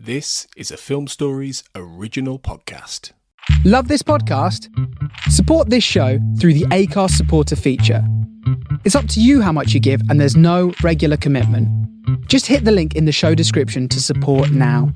This is a Film Stories original podcast. Love this podcast? Support this show through the Acast supporter feature. It's up to you how much you give, and there's no regular commitment. Just hit the link in the show description to support now.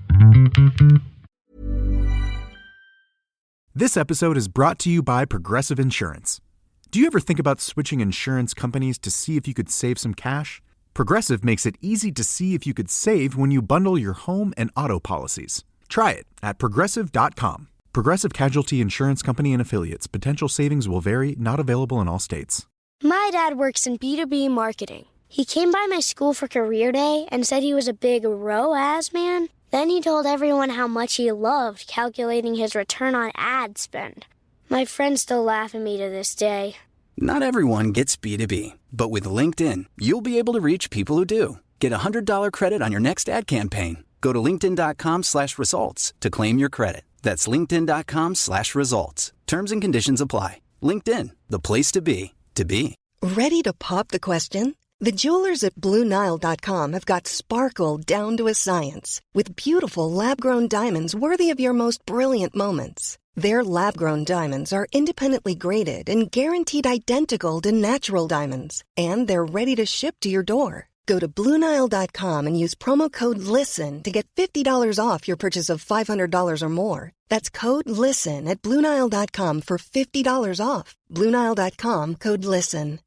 This episode is brought to you by Progressive Insurance. Do you ever think about switching insurance companies to see if you could save some cash? Progressive makes it easy to see if you could save when you bundle your home and auto policies. Try it at Progressive.com. Progressive Casualty Insurance Company and Affiliates. Potential savings will vary, not available in all states. My dad works in B2B marketing. He came by my school for career day and said he was a big ROAS man. Then he told everyone how much he loved calculating his return on ad spend. My friends still laugh at me to this day. Not everyone gets B2B, but with LinkedIn, you'll be able to reach people who do. Get a $100 credit on your next ad campaign. Go to linkedin.com/results to claim your credit. That's linkedin.com/results. Terms and conditions apply. LinkedIn, the place to be, to be. Ready to pop the question? The jewelers at BlueNile.com have got sparkle down to a science with beautiful lab-grown diamonds worthy of your most brilliant moments. Their lab-grown diamonds are independently graded and guaranteed identical to natural diamonds, and they're ready to ship to your door. Go to BlueNile.com and use promo code LISTEN to get $50 off your purchase of $500 or more. That's code LISTEN at BlueNile.com for $50 off. BlueNile.com, code LISTEN.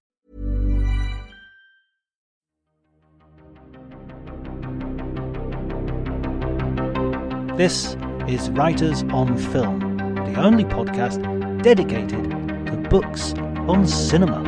This is Writers on Film, the only podcast dedicated to books on cinema.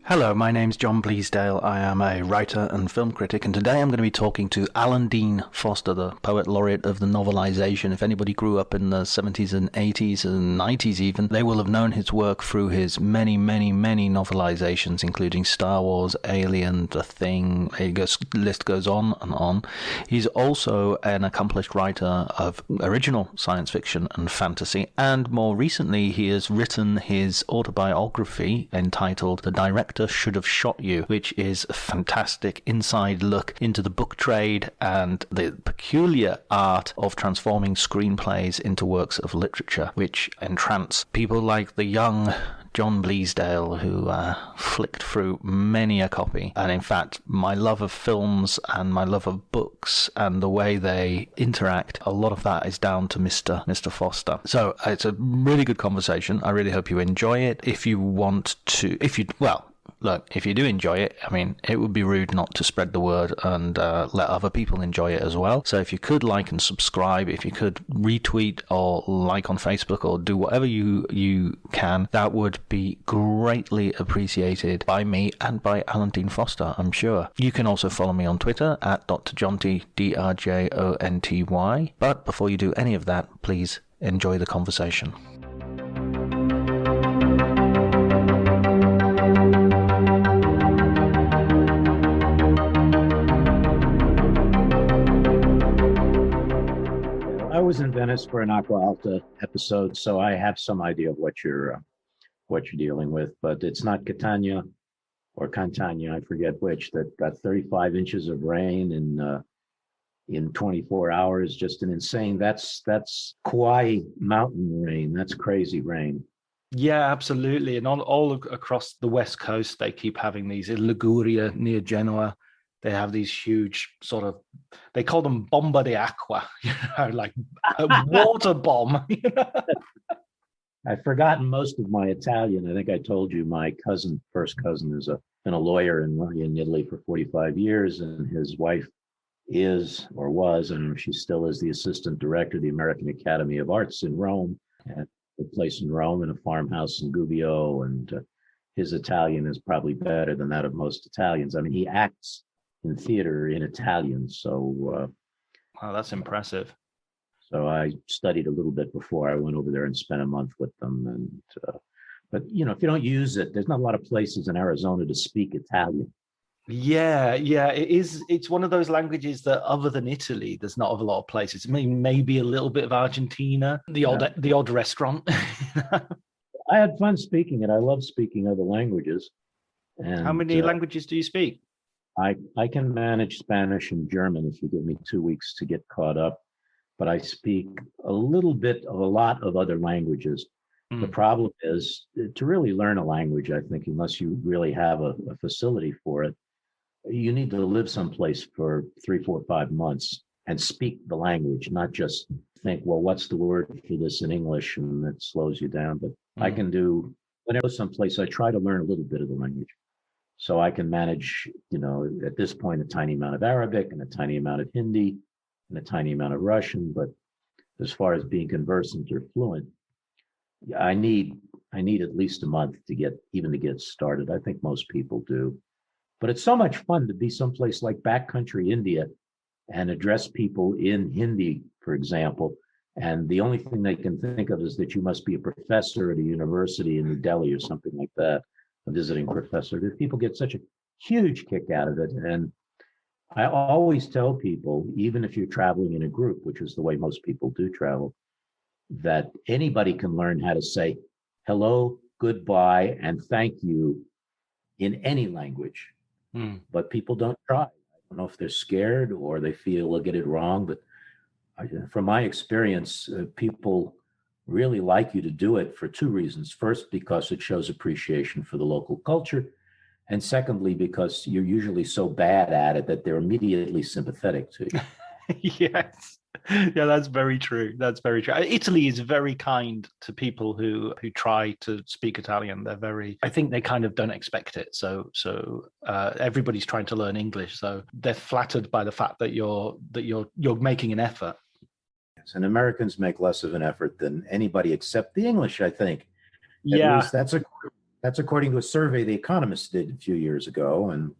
Hello, my name's John Bleasdale. I am a writer and film critic, and today I'm going to be talking to Alan Dean Foster, the poet laureate of the Novelisation. If anybody grew up in the 70s and 80s and 90s even, they will have known his work through his many novelizations, including Star Wars, Alien, The Thing. The list goes on and on. He's also an accomplished writer of original science fiction and fantasy, and more recently he has written his autobiography entitled The Director Should Have Shot You, which is a fantastic inside look into the book trade and the peculiar art of transforming screenplays into works of literature, which entrance people like the young John Bleasdale, who flicked through many a copy. And in fact, my love of films and my love of books and the way they interact, a lot of that is down to Mr. Foster. So it's a really good conversation. I really hope you enjoy it. If you do enjoy it, I mean, it would be rude not to spread the word and let other people enjoy it as well. So if you could like and subscribe, if you could retweet or like on Facebook or do whatever you can, that would be greatly appreciated by me and by Alan Dean Foster, I'm sure. You can also follow me on Twitter at drjonty, DRJONTY. But before you do any of that, please enjoy the conversation. I was in Venice for an Aqua Alta episode, so I have some idea of what you're dealing with. But it's not Catania or Cantagna, I forget which, that got 35 inches of rain in 24 hours. Just an insane. That's Kauai mountain rain. That's crazy rain. Yeah, absolutely. And all across the West Coast, they keep having these. In Liguria, near Genoa, they have these huge sort of, they call them bomba di acqua, like a water bomb. I've forgotten most of my Italian. I think I told you my first cousin, has been a lawyer in Italy for 45 years, and his wife is, or was, and she still is, the assistant director of the American Academy of Arts in Rome, at a place in Rome, in a farmhouse in Gubbio, and his Italian is probably better than that of most Italians. I mean, he acts in theater in Italian, so wow, that's impressive. So I studied a little bit before I went over there and spent a month with them. And but if you don't use it, there's not a lot of places in Arizona to speak Italian. Yeah, yeah, it is. It's one of those languages that, other than Italy, there's not a lot of places. Maybe a little bit of Argentina, Yeah. the odd restaurant. I had fun speaking it. I love speaking other languages. How And many languages do you speak? I can manage Spanish and German if you give me 2 weeks to get caught up, but I speak a little bit of a lot of other languages. The Mm, problem is to really learn a language, I think, unless you really have a facility for it, you need to live someplace for 3, 4, 5 months and speak the language, not just think, well, what's the word for this in English? And that slows you down. But I mm, can do, when I go someplace, I try to learn a little bit of the language. So I can manage, at this point, a tiny amount of Arabic and a tiny amount of Hindi and a tiny amount of Russian. But as far as being conversant or fluent, I need I need at least a month to get started. I think most people do. But it's so much fun to be someplace like backcountry India and address people in Hindi, for example. And the only thing they can think of is that you must be a professor at a university in New Delhi or something like that, a visiting professor. That people get such a huge kick out of it. And I always tell people, even if you're traveling in a group, which is the way most people do travel, that anybody can learn how to say hello, goodbye, and thank you in any language, mm. but people don't try. I don't know if they're scared or they feel they'll get it wrong. But from my experience, people really like you to do it for two reasons. First, because it shows appreciation for the local culture. And secondly, because you're usually so bad at it that they're immediately sympathetic to you. Yes. Yeah, that's very true. That's very true. Italy is very kind to people who try to speak Italian. They're very, I think they kind of don't expect it. So everybody's trying to learn English. So they're flattered by the fact that you're making an effort. And Americans make less of an effort than anybody except the English, I think. At Yeah. least that's according to a survey the Economist did a few years ago. And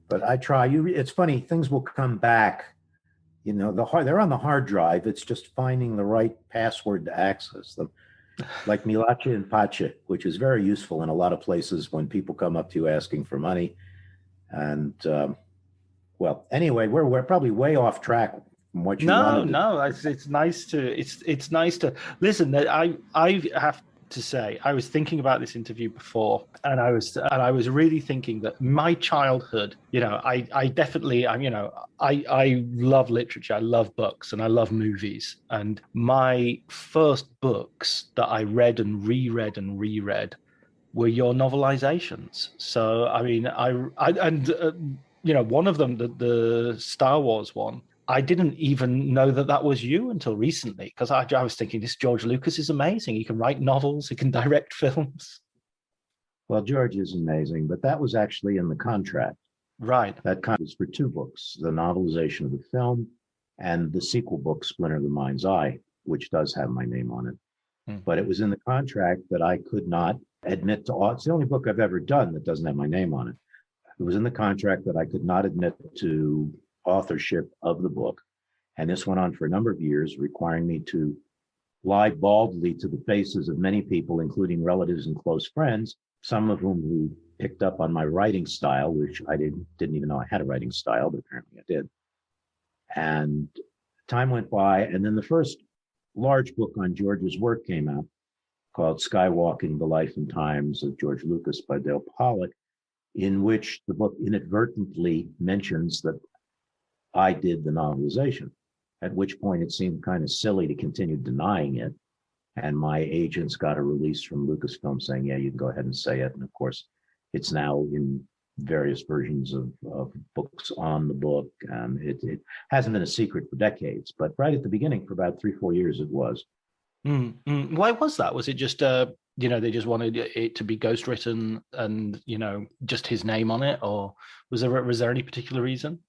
but I try. It's funny. Things will come back. They're on the hard drive. It's just finding the right password to access them. Like Milache and Pace, which is very useful in a lot of places when people come up to you asking for money. And well, anyway, we're probably way off track from what you No, wanted to. no, it's nice to it's nice to listen. That I have to say, I was thinking about this interview before, and I was really thinking that my childhood, I definitely, I love literature, I love books, and I love movies. And my first books that I read and reread were your novelizations. So I mean, I and one of them, the Star Wars one, I didn't even know that was you until recently, because I was thinking, this George Lucas is amazing. He can write novels, he can direct films. Well, George is amazing, but that was actually in the contract. Right. That contract was for two books: the novelization of the film and the sequel book, Splinter of the Mind's Eye, which does have my name on it. But it was in the contract that I could not admit to. It's the only book I've ever done that doesn't have my name on it. It was in the contract that I could not admit to authorship of the book. And this went on for a number of years, requiring me to lie baldly to the faces of many people, including relatives and close friends, some of whom who picked up on my writing style, which I didn't even know I had a writing style, but apparently I did. And time went by, and then the first large book on George's work came out, called Skywalking: The Life and Times of George Lucas by Dale Pollock, in which the book inadvertently mentions that I did the novelization, at which point it seemed kind of silly to continue denying it. And my agents got a release from Lucasfilm saying, yeah, you can go ahead and say it. And of course, it's now in various versions of books on the book. It hasn't been a secret for decades, but right at the beginning, for about 3-4 years, it was. Why was that? Was it just, they just wanted it to be ghostwritten and, just his name on it? Or was there any particular reason?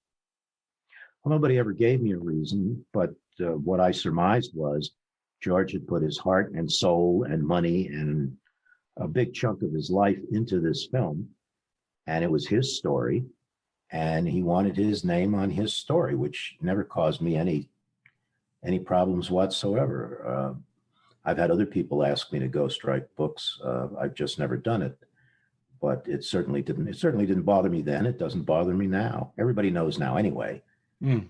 Well, nobody ever gave me a reason, but what I surmised was George had put his heart and soul and money and a big chunk of his life into this film, and it was his story, and he wanted his name on his story, which never caused me any problems whatsoever. I've had other people ask me to ghostwrite books. I've just never done it. but it certainly didn't bother me then. It doesn't bother me now. Everybody knows now anyway. No,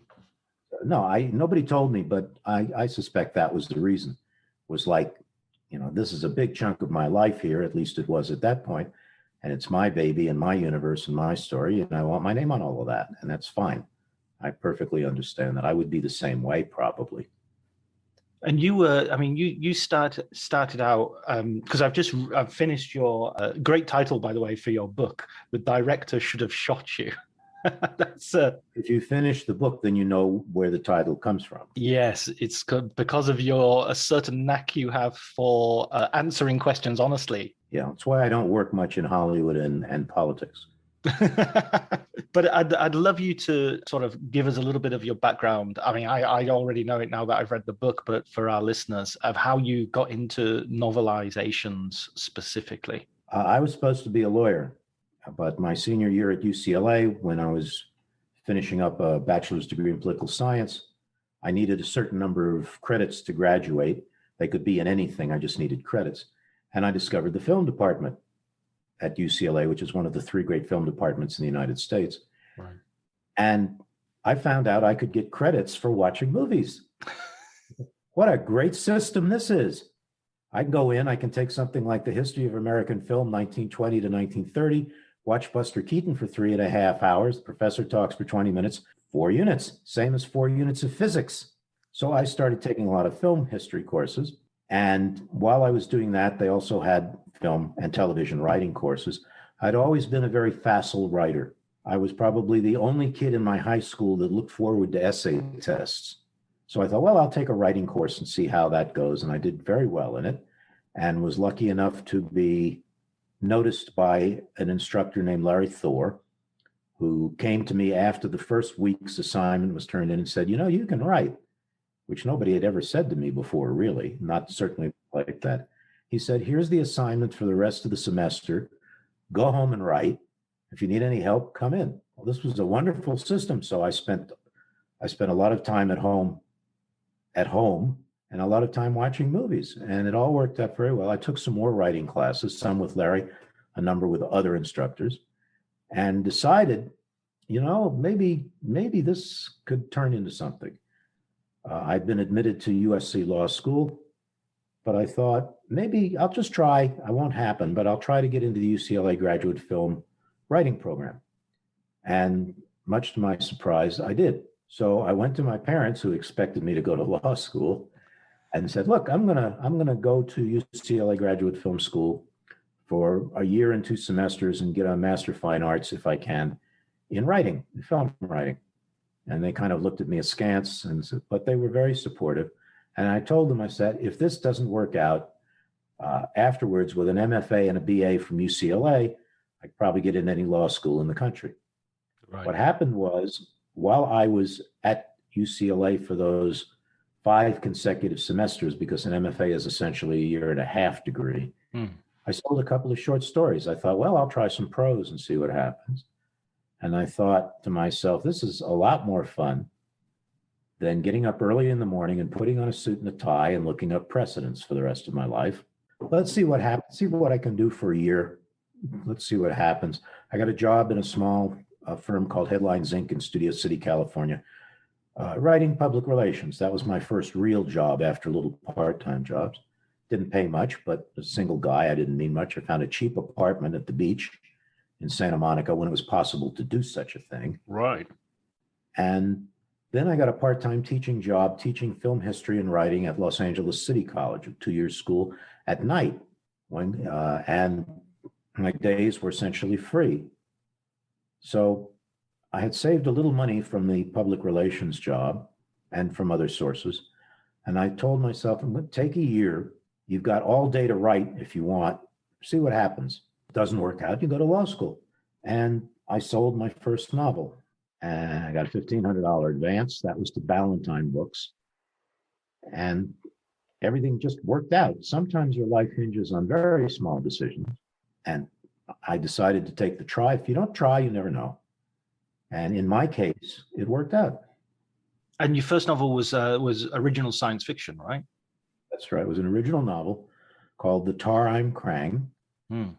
nobody told me, but I suspect that was the reason. It was like, this is a big chunk of my life here, at least it was at that point, and it's my baby and my universe and my story, and I want my name on all of that, and that's fine. I perfectly understand that. I would be the same way, probably. And you were, you started out, because I've finished your great title, by the way, for your book, The Director Should Have Shot You. That's if you finish the book, then you know where the title comes from. Yes, it's because of a certain knack you have for answering questions honestly. Yeah, that's why I don't work much in Hollywood and politics. But I'd love you to sort of give us a little bit of your background. I mean, I already know it now that I've read the book, but for our listeners, of how you got into novelizations specifically. I was supposed to be a lawyer, but my senior year at UCLA, when I was finishing up a bachelor's degree in political science, I needed a certain number of credits to graduate. They could be in anything. I just needed credits. And I discovered the film department at UCLA, which is one of the 3 great film departments in the United States. Right. And I found out I could get credits for watching movies. What a great system this is. I can go in, I can take something like the history of American film, 1920 to 1930, watch Buster Keaton for 3.5 hours. The professor talks for 20 minutes, 4 units, same as 4 units of physics. So I started taking a lot of film history courses. And while I was doing that, they also had film and television writing courses. I'd always been a very facile writer. I was probably the only kid in my high school that looked forward to essay tests. So I thought, well, I'll take a writing course and see how that goes. And I did very well in it and was lucky enough to be noticed by an instructor named Larry Thor, who came to me after the first week's assignment was turned in and said, you can write, which nobody had ever said to me before, really, not certainly like that. He said, here's the assignment for the rest of the semester. Go home and write. If you need any help, come in. Well, this was a wonderful system. So I spent a lot of time at home and a lot of time watching movies, and it all worked out very well. I took some more writing classes, some with Larry, a number with other instructors, and decided, maybe this could turn into something. I'd been admitted to USC Law School, but I thought maybe I'll just try. I won't happen, but I'll try to get into the UCLA graduate film writing program. And much to my surprise, I did. So I went to my parents, who expected me to go to law school, and said, look, I'm gonna go to UCLA graduate film school for a year and 2 semesters and get a Master of Fine Arts, if I can, in writing, in film writing. And they kind of looked at me askance, but they were very supportive. And I told them, I said, if this doesn't work out afterwards with an MFA and a BA from UCLA, I could probably get in any law school in the country. Right. What happened was, while I was at UCLA for those 5 consecutive semesters, because an MFA is essentially a 1.5-year degree, I sold a couple of short stories. I thought, well, I'll try some prose and see what happens. And I thought to myself, this is a lot more fun than getting up early in the morning and putting on a suit and a tie and looking up precedents for the rest of my life. Let's see what happens, see what I can do for a year. Let's see what happens. I got a job in a small firm called Headlines Inc. in Studio City, California, writing public relations. That was my first real job after little part-time jobs. Didn't pay much, but as a single guy, I didn't need much. I found a cheap apartment at the beach in Santa Monica when it was possible to do such a thing. Right. And then I got a part-time teaching job, teaching film history and writing at Los Angeles City College, a 2-year school at night, and my days were essentially free. So I had saved a little money from the public relations job and from other sources. And I told myself, I'm going to take a year. You've got all day to write if you want. See what happens. Doesn't work out, you go to law school. And I sold my first novel. And I got a $1,500 advance. That was to Ballantine Books. And everything just worked out. Sometimes your life hinges on very small decisions. And I decided to take the try. If you don't try, you never know. And in my case, it worked out. And your first novel was original science fiction, right? That's right. It was an original novel called The Tar I'm Krang. Hmm.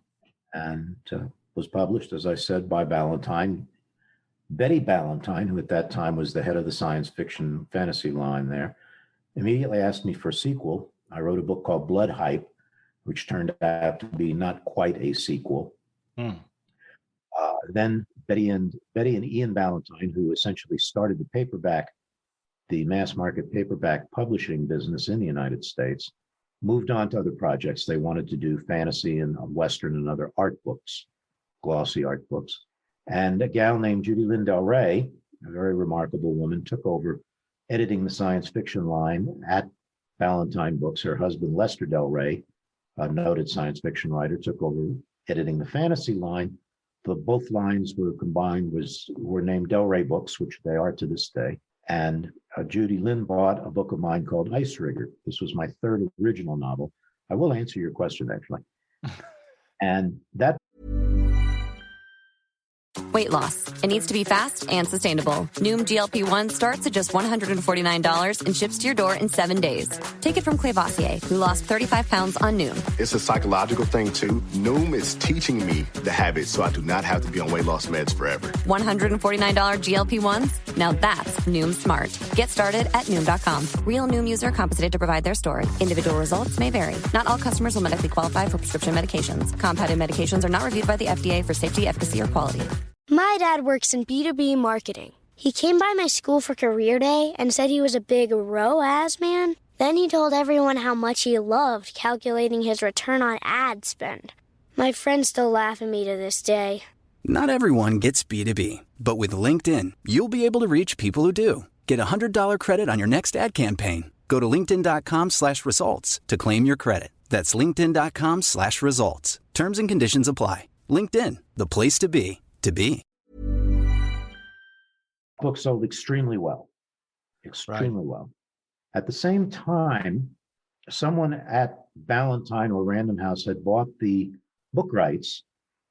And was published, as I said, by Ballantine. Betty Ballantine, who at that time was the head of the science fiction fantasy line there, immediately asked me for a sequel. I wrote a book called Blood Hype, which turned out to be not quite a sequel. Then Betty and Ian Ballantine, who essentially started the mass market paperback publishing business in the United States, moved on to other projects. They wanted to do fantasy and Western and other art books, glossy art books. And a gal named Judy Lynn Del Rey, a very remarkable woman, took over editing the science fiction line at Ballantine Books. Her husband, Lester Del Rey, a noted science fiction writer, took over editing the fantasy line. Both lines were combined, were named Del Rey Books, which they are to this day. And Judy Lynn bought a book of mine called Ice Rigger. This was my third original novel. I will answer your question, actually. And that Weight loss. It needs to be fast and sustainable. Noom GLP-1 starts at just $149 and ships to your door in 7 days. Take it from Clevassier, who lost 35 pounds on Noom. It's a psychological thing, too. Noom is teaching me the habits so I do not have to be on weight loss meds forever. $149 GLP-1s? Now that's Noom smart. Get started at Noom.com. Real Noom user compensated to provide their story. Individual results may vary. Not all customers will medically qualify for prescription medications. Compounded medications are not reviewed by the FDA for safety, efficacy, or quality. My dad works in B2B marketing. He came by my school for career day and said he was a big ROAS man. Then he told everyone how much he loved calculating his return on ad spend. My friends still laugh at me to this day. Not everyone gets B2B, but with LinkedIn, you'll be able to reach people who do. Get a $100 credit on your next ad campaign. Go to linkedin.com/results to claim your credit. That's linkedin.com/results. Terms and conditions apply. LinkedIn, the place to be. book sold extremely well. Well. At the same time, someone at Ballantine or Random House had bought the book rights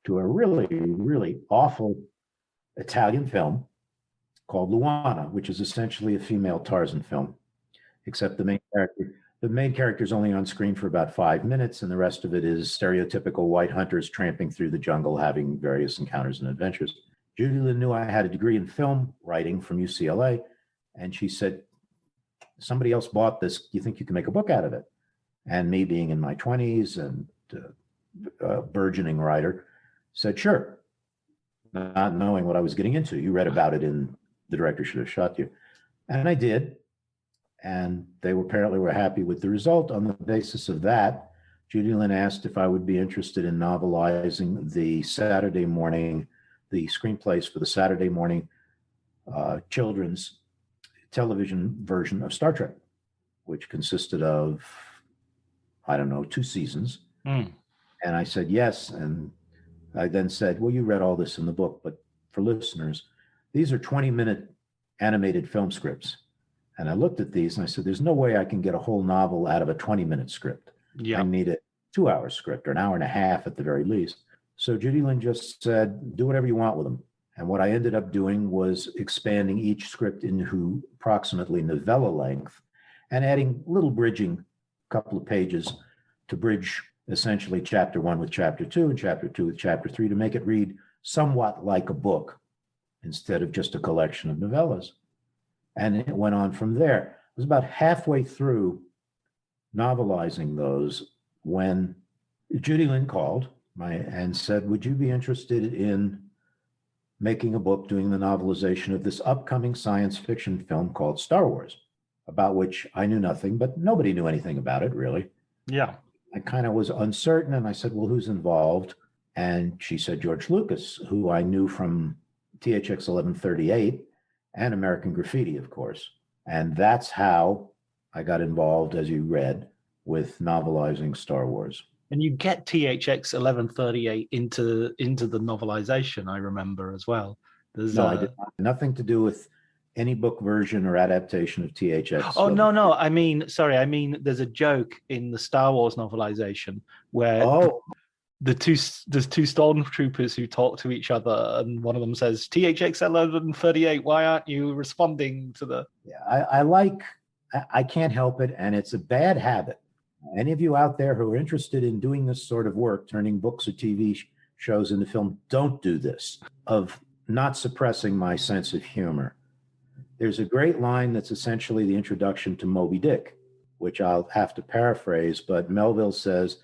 to a really, really awful Italian film called Luana, which is essentially a female Tarzan film, except the main character is only on screen for about 5 minutes, and the rest of it is stereotypical white hunters tramping through the jungle, having various encounters and adventures. Judy Lynn knew I had a degree in film writing from UCLA, and she said, somebody else bought this. Do you think you can make a book out of it? And me being in my 20s and a burgeoning writer, said, sure, not knowing what I was getting into. You read about it in The Director Should Have Shot You. And I did. And they apparently were happy with the result. On the basis of that, Judy Lynn asked if I would be interested in novelizing the screenplays for the Saturday morning children's television version of Star Trek, which consisted of, 2 seasons. And I said yes. And I then said, well, you read all this in the book, but for listeners, these are 20-minute animated film scripts. And I looked at these and I said, there's no way I can get a whole novel out of a 20-minute script. I need a 2-hour script or an hour and a half at the very least. So Judy Lynn just said, do whatever you want with them. And what I ended up doing was expanding each script into approximately novella length and adding little bridging, couple of pages to bridge essentially chapter 1 with chapter 2 and chapter 2 with chapter 3 to make it read somewhat like a book instead of just a collection of novellas. And it went on from there. I was about halfway through novelizing those when Judy Lynn called and said, would you be interested in making a book doing the novelization of this upcoming science fiction film called Star Wars, about which I knew nothing, but nobody knew anything about it, really. Yeah. I kind of was uncertain, and I said, well, who's involved? And she said, George Lucas, who I knew from THX 1138 and American Graffiti, of course. And that's how I got involved, as you read, with novelizing Star Wars. And you get THX 1138 into the novelization, I remember, as well. I did nothing to do with any book version or adaptation of THX. Oh, no. I mean, there's a joke in the Star Wars novelization where there's two stormtroopers who talk to each other, and one of them says, THX 1138, why aren't you responding to the... Yeah, I can't help it, and it's a bad habit. Any of you out there who are interested in doing this sort of work, turning books or TV shows in the film don't do this, of not suppressing my sense of humor. There's a great line that's essentially the introduction to Moby Dick, which I'll have to paraphrase, but Melville says,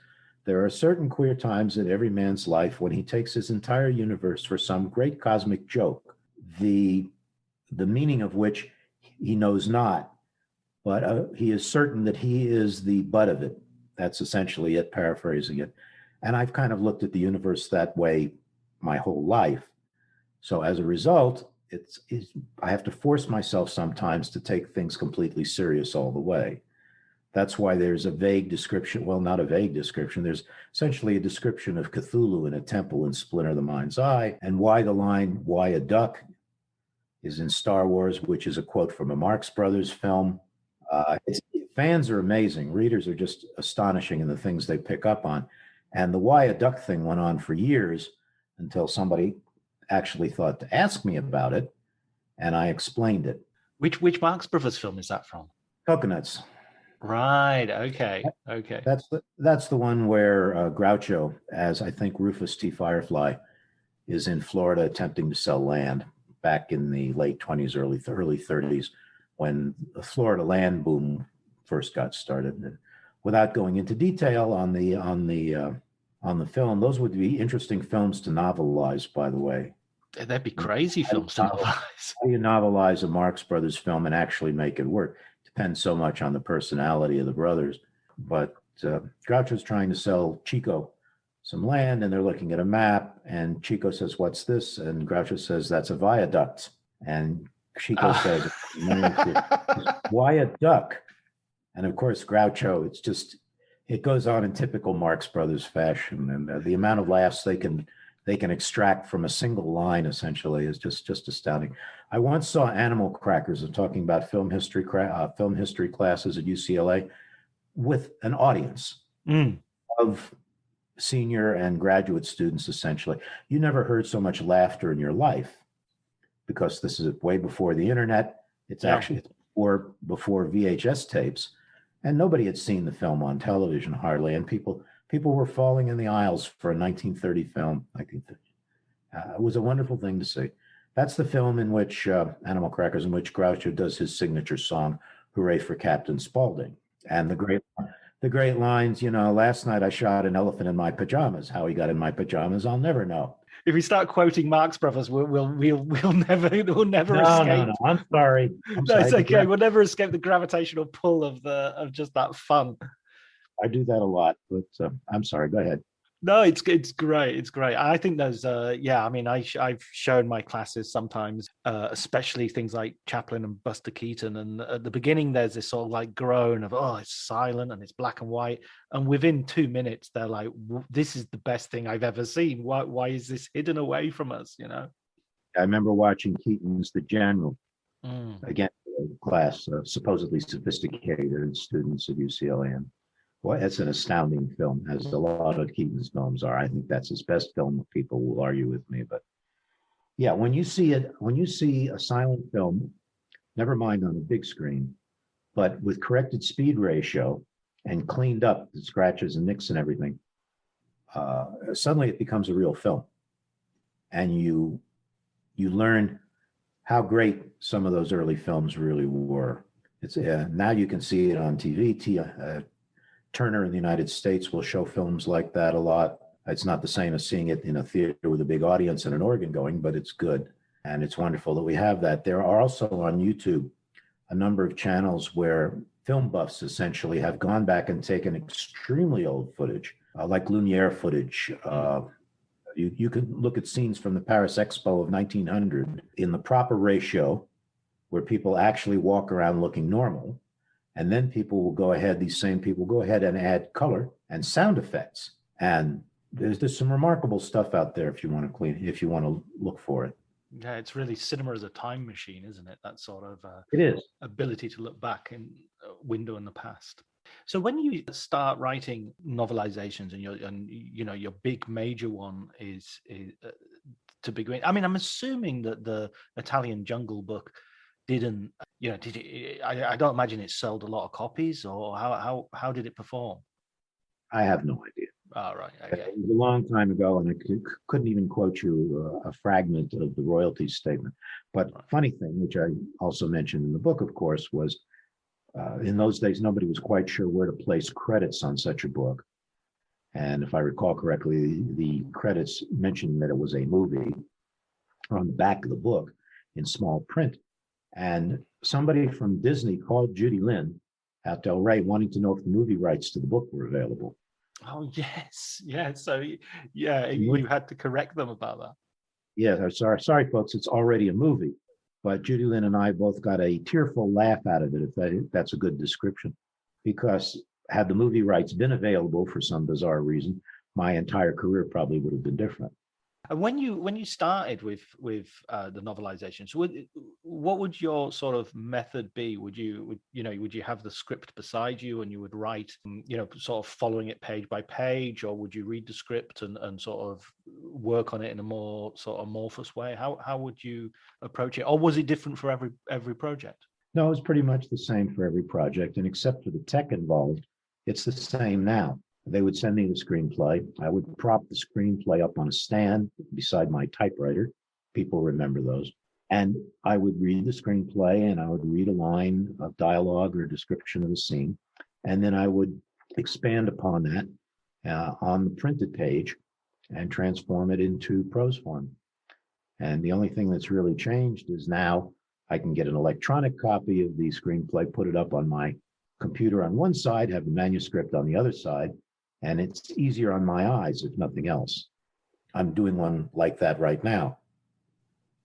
there are certain queer times in every man's life when he takes his entire universe for some great cosmic joke, the meaning of which he knows not, but he is certain that he is the butt of it. That's essentially it, paraphrasing it. And I've kind of looked at the universe that way my whole life. So as a result, I have to force myself sometimes to take things completely serious all the way. That's why there's a vague description. Well, not a vague description. There's essentially a description of Cthulhu in a temple in Splinter the Mind's Eye, and why the line, why a duck, is in Star Wars, which is a quote from a Marx Brothers film. Fans are amazing. Readers are just astonishing in the things they pick up on. And the why a duck thing went on for years until somebody actually thought to ask me about it, and I explained it. Which Marx Brothers film is that from? Coconuts. Right. Okay. That's the one where Groucho, as I think Rufus T. Firefly, is in Florida attempting to sell land back in the late 20s, early 30s, when the Florida land boom first got started. And without going into detail on the film, those would be interesting films to novelize, by the way. That'd be crazy films to novelize. How do you novelize a Marx Brothers film and actually make it work? Depends so much on the personality of the brothers. But Groucho's trying to sell Chico some land, and they're looking at a map, and Chico says, "What's this?" And Groucho says, "That's a viaduct." And Chico says, "Why a duck?" And of course, Groucho, it goes on in typical Marx Brothers fashion, and the amount of laughs they can extract from a single line essentially is just astounding. I once saw Animal Crackers, of talking about film history classes at UCLA, with an audience of senior and graduate students essentially. You never heard so much laughter in your life, because this is way before the internet. It's actually before VHS tapes, and nobody had seen the film on television hardly, and people were falling in the aisles for a 1930 film. It was a wonderful thing to see. That's the film in which Animal Crackers, in which Groucho does his signature song, "Hooray for Captain Spaulding," and the great lines. Last night I shot an elephant in my pajamas. How he got in my pajamas, I'll never know. If we start quoting Marx Brothers, we'll never escape. No, I'm sorry. It's okay. We'll never escape the gravitational pull of just that fun. I do that a lot, but I'm sorry. Go ahead. No, it's great. It's great. I think there's I've shown my classes sometimes, especially things like Chaplin and Buster Keaton. And at the beginning, there's this sort of like groan of, oh, it's silent and it's black and white. And within 2 minutes, they're like, this is the best thing I've ever seen. Why is this hidden away from us? I remember watching Keaton's The General, again, class, supposedly sophisticated students at UCLA. And well, it's an astounding film, as a lot of Keaton's films are. I think that's his best film. People will argue with me, but yeah, when you see a silent film, never mind on a big screen, but with corrected speed ratio and cleaned up the scratches and nicks and everything, suddenly it becomes a real film, and you learn how great some of those early films really were. It's now you can see it on TV. Turner in the United States will show films like that a lot. It's not the same as seeing it in a theater with a big audience and an organ going, but it's good. And it's wonderful that we have that. There are also on YouTube a number of channels where film buffs essentially have gone back and taken extremely old footage, like Lumiere footage. You can look at scenes from the Paris Expo of 1900 in the proper ratio, where people actually walk around looking normal. And then these same people go ahead and add color and sound effects. And there's some remarkable stuff out there if you want to look for it. Yeah, it's really cinema as a time machine, isn't it? That sort of it is ability to look back in a window in the past. So when you start writing novelizations, and your big major one is to begin. I mean, I'm assuming that the Italian Jungle Book didn't. I don't imagine it sold a lot of copies, or how did it perform? I have no idea. Oh, right. Okay. It was a long time ago, and I couldn't even quote you a fragment of the royalties statement. But funny thing, which I also mentioned in the book, of course, was in those days, nobody was quite sure where to place credits on such a book. And if I recall correctly, the credits mentioning that it was a movie on the back of the book in small print. And somebody from Disney called Judy Lynn at Del Rey wanting to know if the movie rights to the book were available. Oh, yes. Yeah. So, yeah, you had to correct them about that. Yeah, sorry, folks, it's already a movie. But Judy Lynn and I both got a tearful laugh out of it, if that's a good description, because had the movie rights been available for some bizarre reason, my entire career probably would have been different. And when you started with the novelizations, what would your sort of method be? Would you have the script beside you and you would write, sort of following it page by page, or would you read the script and sort of work on it in a more sort of amorphous way? How would you approach it, or was it different for every project? No, it's pretty much the same for every project, and except for the tech involved, it's the same now. They would send me the screenplay. I would prop the screenplay up on a stand beside my typewriter. People remember those. And I would read the screenplay and I would read a line of dialogue or description of the scene. And then I would expand upon that on the printed page and transform it into prose form. And the only thing that's really changed is now I can get an electronic copy of the screenplay, put it up on my computer on one side, have the manuscript on the other side, and it's easier on my eyes, if nothing else. I'm doing one like that right now.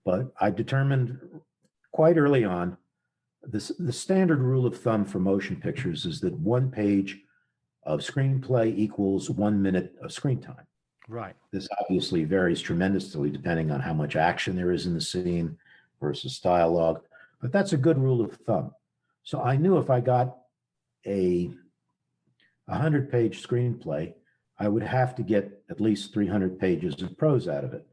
But I determined quite early on, the standard rule of thumb for motion pictures is that 1 page of screenplay equals 1 minute of screen time. Right. This obviously varies tremendously depending on how much action there is in the scene versus dialogue, but that's a good rule of thumb. So I knew if I got a 100-page screenplay, I would have to get at least 300 pages of prose out of it,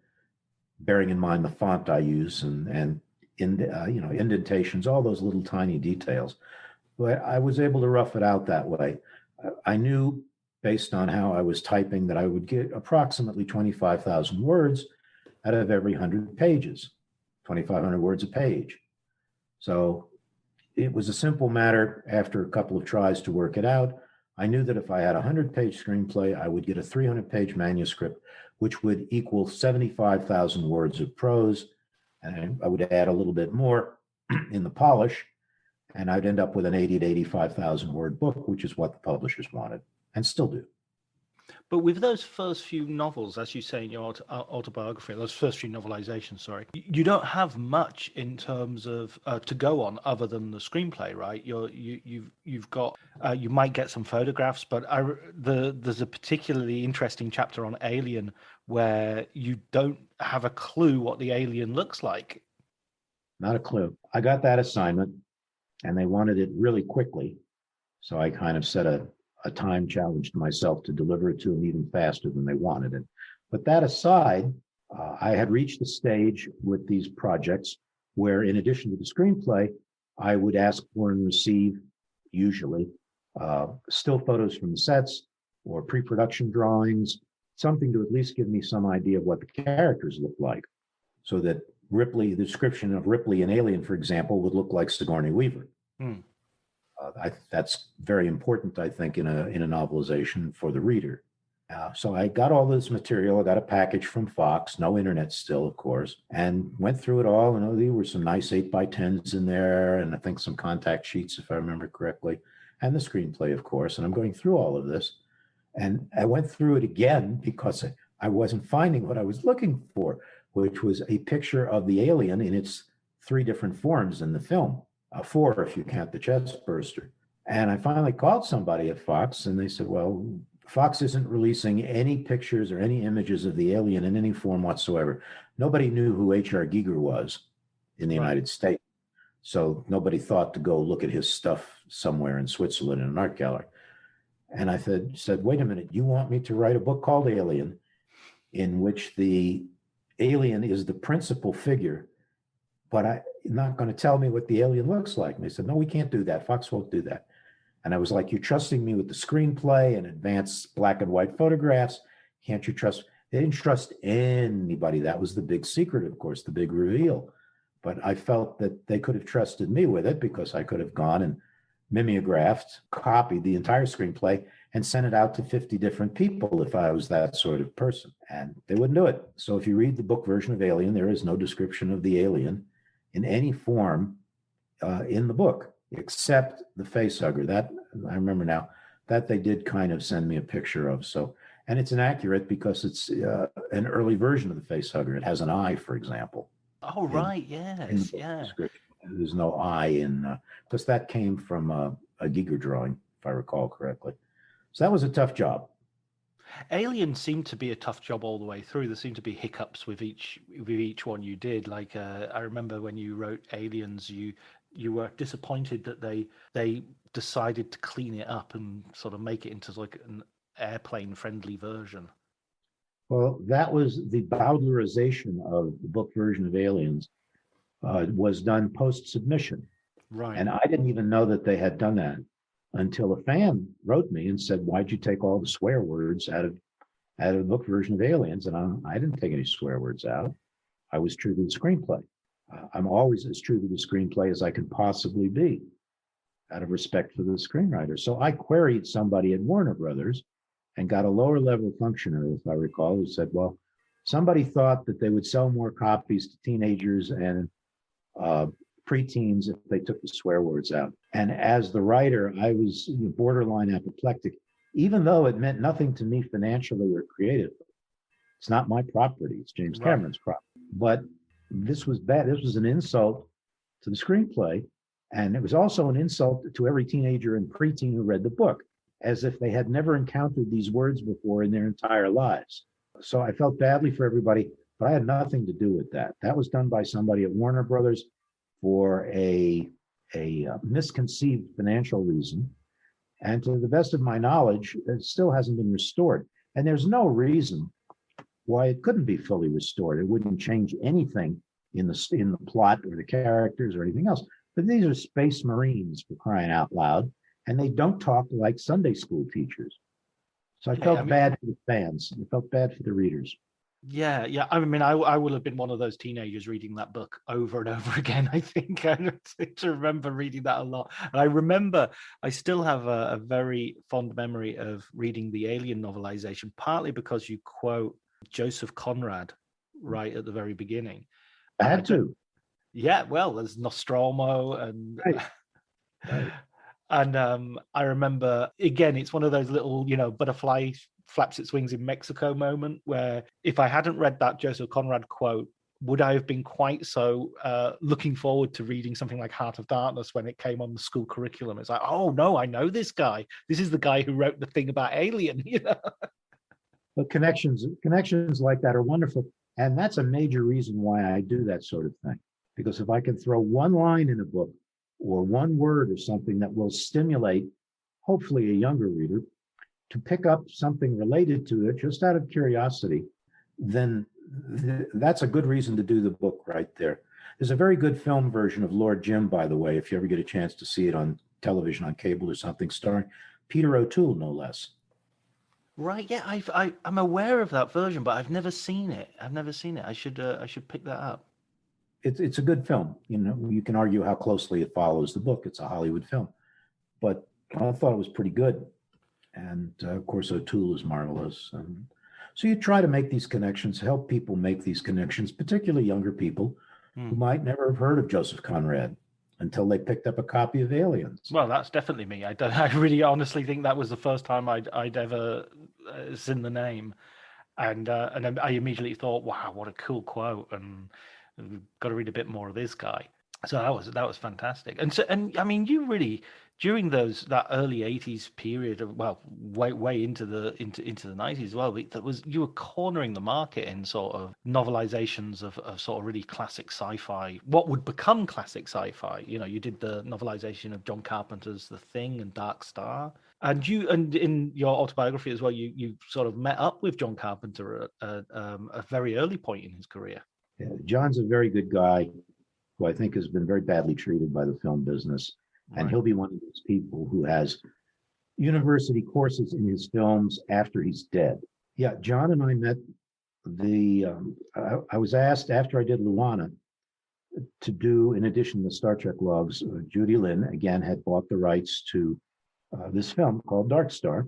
bearing in mind the font I use and indentations, all those little tiny details. But I was able to rough it out that way. I knew based on how I was typing that I would get approximately 25,000 words out of every 100 pages, 2,500 words a page. So it was a simple matter after a couple of tries to work it out. I knew that if I had a 100-page screenplay, I would get a 300-page manuscript, which would equal 75,000 words of prose. And I would add a little bit more in the polish, and I'd end up with an 80 to 85,000 word book, which is what the publishers wanted and still do. But with those first few novels, as you say in your autobiography, those first few novelizations, sorry, you don't have much in terms of to go on other than the screenplay, right? You've got you might get some photographs, but there's a particularly interesting chapter on Alien where you don't have a clue what the alien looks like. Not a clue. I got that assignment, and they wanted it really quickly, so I kind of set a time challenge to myself to deliver it to them even faster than they wanted it. But that aside, I had reached the stage with these projects where, in addition to the screenplay, I would ask for and receive, usually, still photos from the sets or pre-production drawings, something to at least give me some idea of what the characters look like, so that Ripley, the description of Ripley in Alien, for example, would look like Sigourney Weaver. That's very important, I think, in a novelization for the reader. So I got all this material. I got a package from Fox, no internet still, of course, and went through it all. And there were some nice 8x10s in there, and I think some contact sheets, if I remember correctly, and the screenplay, of course. And I'm going through all of this. And I went through it again because I wasn't finding what I was looking for, which was a picture of the alien in its 3 different forms in the film. 4 if you count the chest burster. And I finally called somebody at Fox, and they said, well, Fox isn't releasing any pictures or any images of the alien in any form whatsoever. Nobody knew who H.R. Giger was in the United States. So nobody thought to go look at his stuff somewhere in Switzerland in an art gallery. And I said, wait a minute, you want me to write a book called Alien, in which the alien is the principal figure, but you're not going to tell me what the alien looks like? And they said, no, we can't do that. Fox won't do that. And I was like, you're trusting me with the screenplay and advanced black and white photographs. Can't you trust? They didn't trust anybody. That was the big secret, of course, the big reveal. But I felt that they could have trusted me with it because I could have gone and mimeographed, copied the entire screenplay, and sent it out to 50 different people if I was that sort of person. And they wouldn't do it. So if you read the book version of Alien, there is no description of the alien in any form in the book, except the face hugger. That I remember now, that they did kind of send me a picture of. So, and it's inaccurate because it's an early version of the face hugger. It has an eye, for example. Oh, right. Yes. Yeah. There's no eye in, because that came from a Giger drawing, if I recall correctly. So that was a tough job. Alien seemed to be a tough job all the way through. There seemed to be hiccups with each one you did. Like I remember when you wrote Aliens, you were disappointed that they decided to clean it up and sort of make it into like an airplane friendly version. Well, that was the Bowdlerization of the book version of Aliens was done post-submission. Right. And I didn't even know that they had done that until a fan wrote me and said, why'd you take all the swear words out of the book version of Aliens? And I didn't take any swear words out. I was true to the screenplay. I'm always as true to the screenplay as I can possibly be out of respect for the screenwriter. So I queried somebody at Warner Brothers and got a lower level functionary, if I recall, who said, well, somebody thought that they would sell more copies to teenagers and preteens if they took the swear words out. And as the writer, I was borderline apoplectic, even though it meant nothing to me financially or creatively. It's not my property. It's James Cameron's property. But this was bad. This was an insult to the screenplay. And it was also an insult to every teenager and preteen who read the book, as if they had never encountered these words before in their entire lives. So I felt badly for everybody, but I had nothing to do with that. That was done by somebody at Warner Brothers for a misconceived financial reason. And to the best of my knowledge, it still hasn't been restored. And there's no reason why it couldn't be fully restored. It wouldn't change anything in the plot or the characters or anything else. But these are space Marines, for crying out loud, and they don't talk like Sunday school teachers. So I felt bad for the fans. I felt bad for the readers. Yeah. I mean, I will have been one of those teenagers reading that book over and over again. I think I seem to remember reading that a lot. And I remember I still have a very fond memory of reading the Alien novelization, partly because you quote Joseph Conrad right at the very beginning. I had to. Yeah, well, there's Nostromo and Right. and I remember, again, it's one of those little, butterfly flaps its wings in Mexico moment where if I hadn't read that Joseph Conrad quote, would I have been quite so looking forward to reading something like Heart of Darkness when it came on the school curriculum? It's like, oh no, I know this guy. This is the guy who wrote the thing about Alien, But connections like that are wonderful. And that's a major reason why I do that sort of thing. Because if I can throw one line in a book or one word or something that will stimulate, hopefully, a younger reader to pick up something related to it just out of curiosity, then that's a good reason to do the book right there. There's a very good film version of Lord Jim, by the way, if you ever get a chance to see it on television, on cable or something, starring Peter O'Toole, no less. Right, yeah, I'm aware of that version, but I've never seen it. I should pick that up. It's a good film. You can argue how closely it follows the book. It's a Hollywood film, but I thought it was pretty good. And of course, O'Toole is marvelous. So you try to make these connections, help people make these connections, particularly younger people who might never have heard of Joseph Conrad until they picked up a copy of Aliens. Well, that's definitely me. I really honestly think that was the first time I'd ever seen the name, and I immediately thought, wow, what a cool quote, and we've got to read a bit more of this guy. So that was fantastic. And I mean, you really, during that early 80s period of, well, way into the 90s as well, you were cornering the market in sort of novelizations of sort of really classic sci-fi, what would become classic sci-fi. You did the novelization of John Carpenter's The Thing and Dark Star. And in your autobiography as well, you sort of met up with John Carpenter at a very early point in his career. Yeah, John's a very good guy who I think has been very badly treated by the film business. And he'll be one of those people who has university courses in his films after he's dead. Yeah, John and I met I was asked after I did Luana to do, in addition to Star Trek logs, Judy Lynn, again, had bought the rights to this film called Dark Star.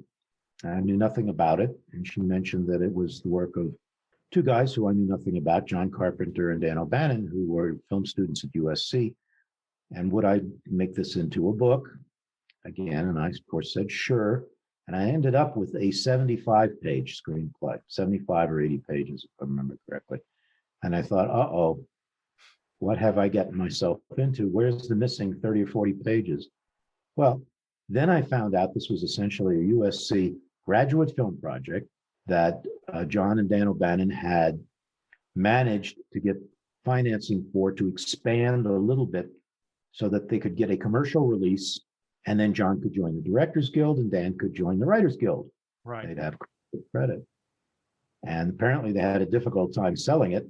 I knew nothing about it. And she mentioned that it was the work of two guys who I knew nothing about, John Carpenter and Dan O'Bannon, who were film students at USC. And would I make this into a book? Again, and I, of course, said sure. And I ended up with a 75-page screenplay, 75 or 80 pages, if I remember correctly. And I thought, uh-oh, what have I gotten myself into? Where's the missing 30 or 40 pages? Well, then I found out this was essentially a USC graduate film project that John and Dan O'Bannon had managed to get financing for, to expand a little bit so that they could get a commercial release, and then John could join the Directors Guild and Dan could join the Writers Guild. Right. They'd have credit. And apparently they had a difficult time selling it.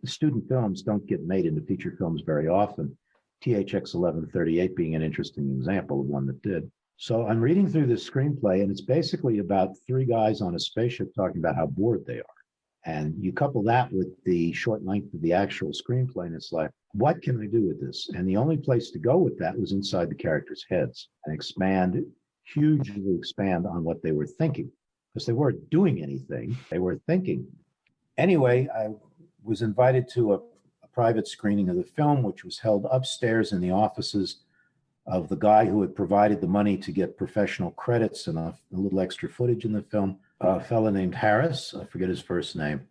Student films don't get made into feature films very often. THX 1138 being an interesting example of one that did. So I'm reading through this screenplay, and it's basically about three guys on a spaceship talking about how bored they are. And you couple that with the short length of the actual screenplay, and it's like, what can I do with this? And the only place to go with that was inside the characters' heads and hugely expand on what they were thinking, because they weren't doing anything, they were thinking. Anyway, I was invited to a private screening of the film, which was held upstairs in the offices of the guy who had provided the money to get professional credits and a little extra footage in the film, a fellow named Harris. I forget his first name.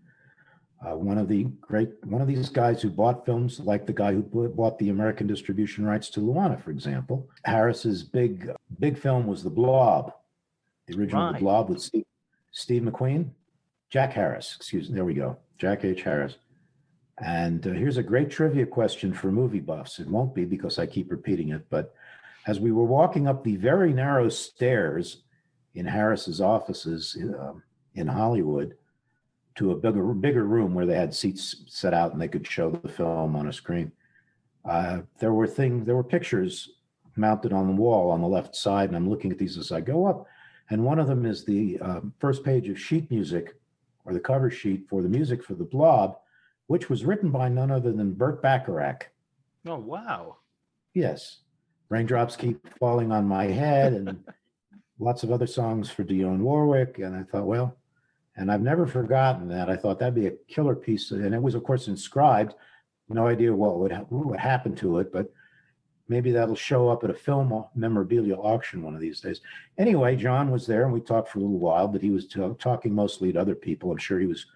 One of these guys who bought films, like the guy who bought the American distribution rights to Luana, for example. Harris's big film was The Blob, the original The Blob with Steve McQueen. Jack Harris, excuse me, there we go. Jack H. Harris. And here's a great trivia question for movie buffs. It won't be because I keep repeating it, but as we were walking up the very narrow stairs in Harris's offices in Hollywood to a bigger room where they had seats set out and they could show the film on a screen, there were pictures mounted on the wall on the left side, and I'm looking at these as I go up. And one of them is the first page of sheet music, or the cover sheet for the music for The Blob, which was written by none other than Burt Bacharach. Oh, wow. Yes. Raindrops Keep Falling on My Head, and lots of other songs for Dionne Warwick. And I thought, well, and I've never forgotten that. I thought that'd be a killer piece. And it was, of course, inscribed. No idea what would happen to it, but maybe that'll show up at a film memorabilia auction one of these days. Anyway, John was there, and we talked for a little while, but he was talking mostly to other people. I'm sure he was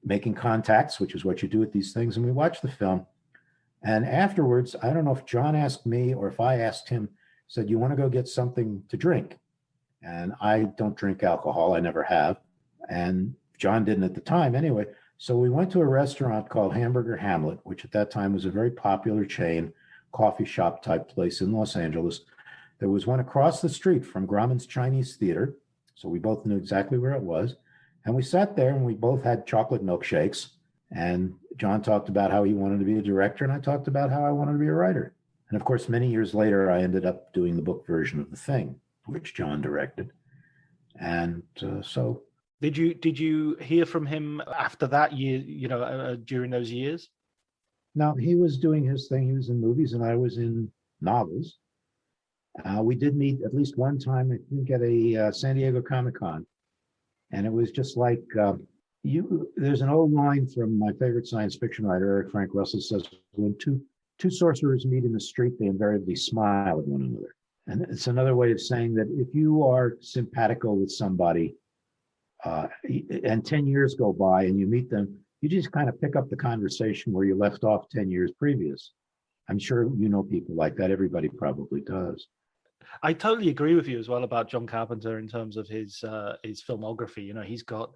making contacts, which is what you do with these things. And we watched the film. And afterwards, I don't know if John asked me or if I asked him, said, you want to go get something to drink? And I don't drink alcohol. I never have. And John didn't at the time anyway. So we went to a restaurant called Hamburger Hamlet, which at that time was a very popular chain, coffee shop type place in Los Angeles. There was one across the street from Grauman's Chinese Theater. So we both knew exactly where it was. And we sat there and we both had chocolate milkshakes. And John talked about how he wanted to be a director, and I talked about how I wanted to be a writer. And of course, many years later, I ended up doing the book version of The Thing, which John directed. And so... Did you hear from him after that year, during those years? No, he was doing his thing. He was in movies and I was in novels. We did meet at least one time, I think, at a San Diego Comic-Con. And it was just like, there's an old line from my favorite science fiction writer, Eric Frank Russell, says, when two sorcerers meet in the street, they invariably smile at one another. And it's another way of saying that if you are simpatico with somebody, and 10 years go by and you meet them, you just kind of pick up the conversation where you left off 10 years previous. I'm sure you know people like that. Everybody probably does. I totally agree with you as well about John Carpenter in terms of his filmography. He's got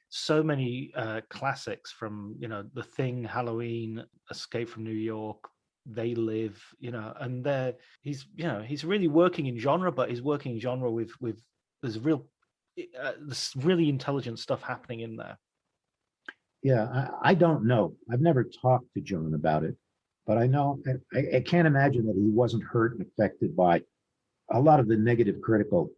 so many classics from, The Thing, Halloween, Escape from New York, They Live, and he's really working in genre, but he's working in genre with there's this really intelligent stuff happening in there. Yeah, I don't know. I've never talked to John about it, but I know I can't imagine that he wasn't hurt and affected by a lot of the negative critical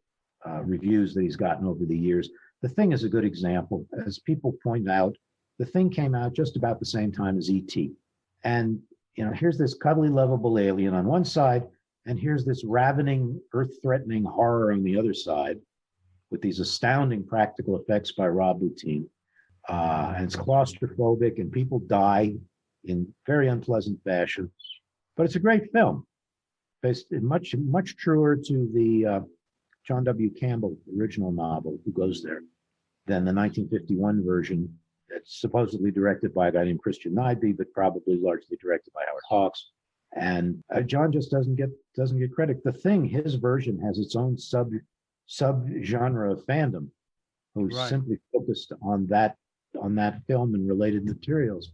reviews that he's gotten over the years. The Thing is a good example. As people point out, The Thing came out just about the same time as E.T. And, here's this cuddly, lovable alien on one side, and here's this ravening, earth-threatening horror on the other side, with these astounding practical effects by Rob Bottin. And it's claustrophobic, and people die in very unpleasant fashion. But it's a great film, based much, much truer to the John W. Campbell original novel, Who Goes There, than the 1951 version that's supposedly directed by a guy named Christian Nyby, but probably largely directed by Howard Hawks. And John just doesn't get credit. The Thing, his version, has its own sub-genre of fandom, who's simply focused on that film and related materials.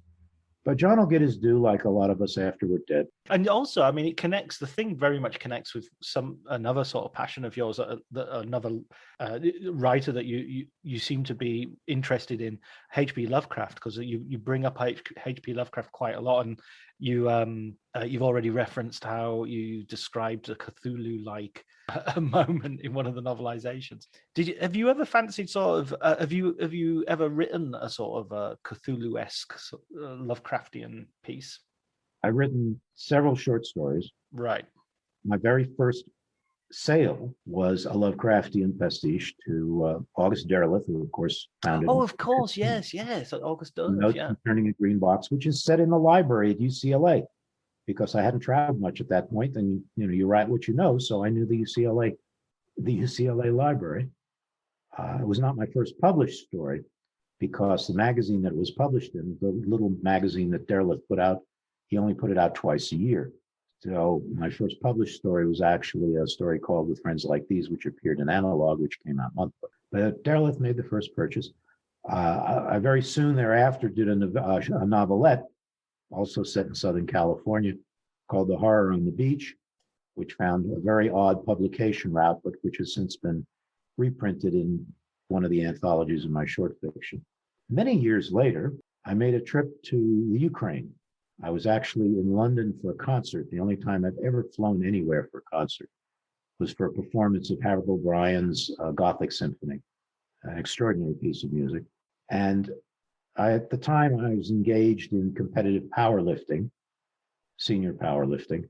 But John will get his due, like a lot of us after we're dead. And also, I mean, it connects. The Thing very much connects with another sort of passion of yours, another writer that you seem to be interested in, H.P. Lovecraft, because you bring up H.P. Lovecraft quite a lot, and you've already referenced how you described a Cthulhu-like moment in one of the novelizations. Have you ever fancied have you ever written a sort of a Cthulhu-esque Lovecraftian piece? I've written several short stories. Right. My very first sale was a Lovecraftian pastiche to August Derleth, who of course founded. Oh, of course, yes, August Derleth. Notes Concerning a Green Box, which is set in the library at UCLA, because I hadn't traveled much at that point. And you write what you know, so I knew the UCLA library. It was not my first published story, because the magazine that it was published in, the little magazine that Derleth put out, he only put it out twice a year. So my first published story was actually a story called With Friends Like These, which appeared in Analog, which came out monthly. But Derleth made the first purchase. I very soon thereafter did a novelette, also set in Southern California, called The Horror on the Beach, which found a very odd publication route, but which has since been reprinted in one of the anthologies of my short fiction. Many years later, I made a trip to the Ukraine. I was actually in London for a concert. The only time I've ever flown anywhere for a concert was for a performance of Harold O'Brien's Gothic Symphony, an extraordinary piece of music. And at the time, I was engaged in competitive powerlifting, senior powerlifting.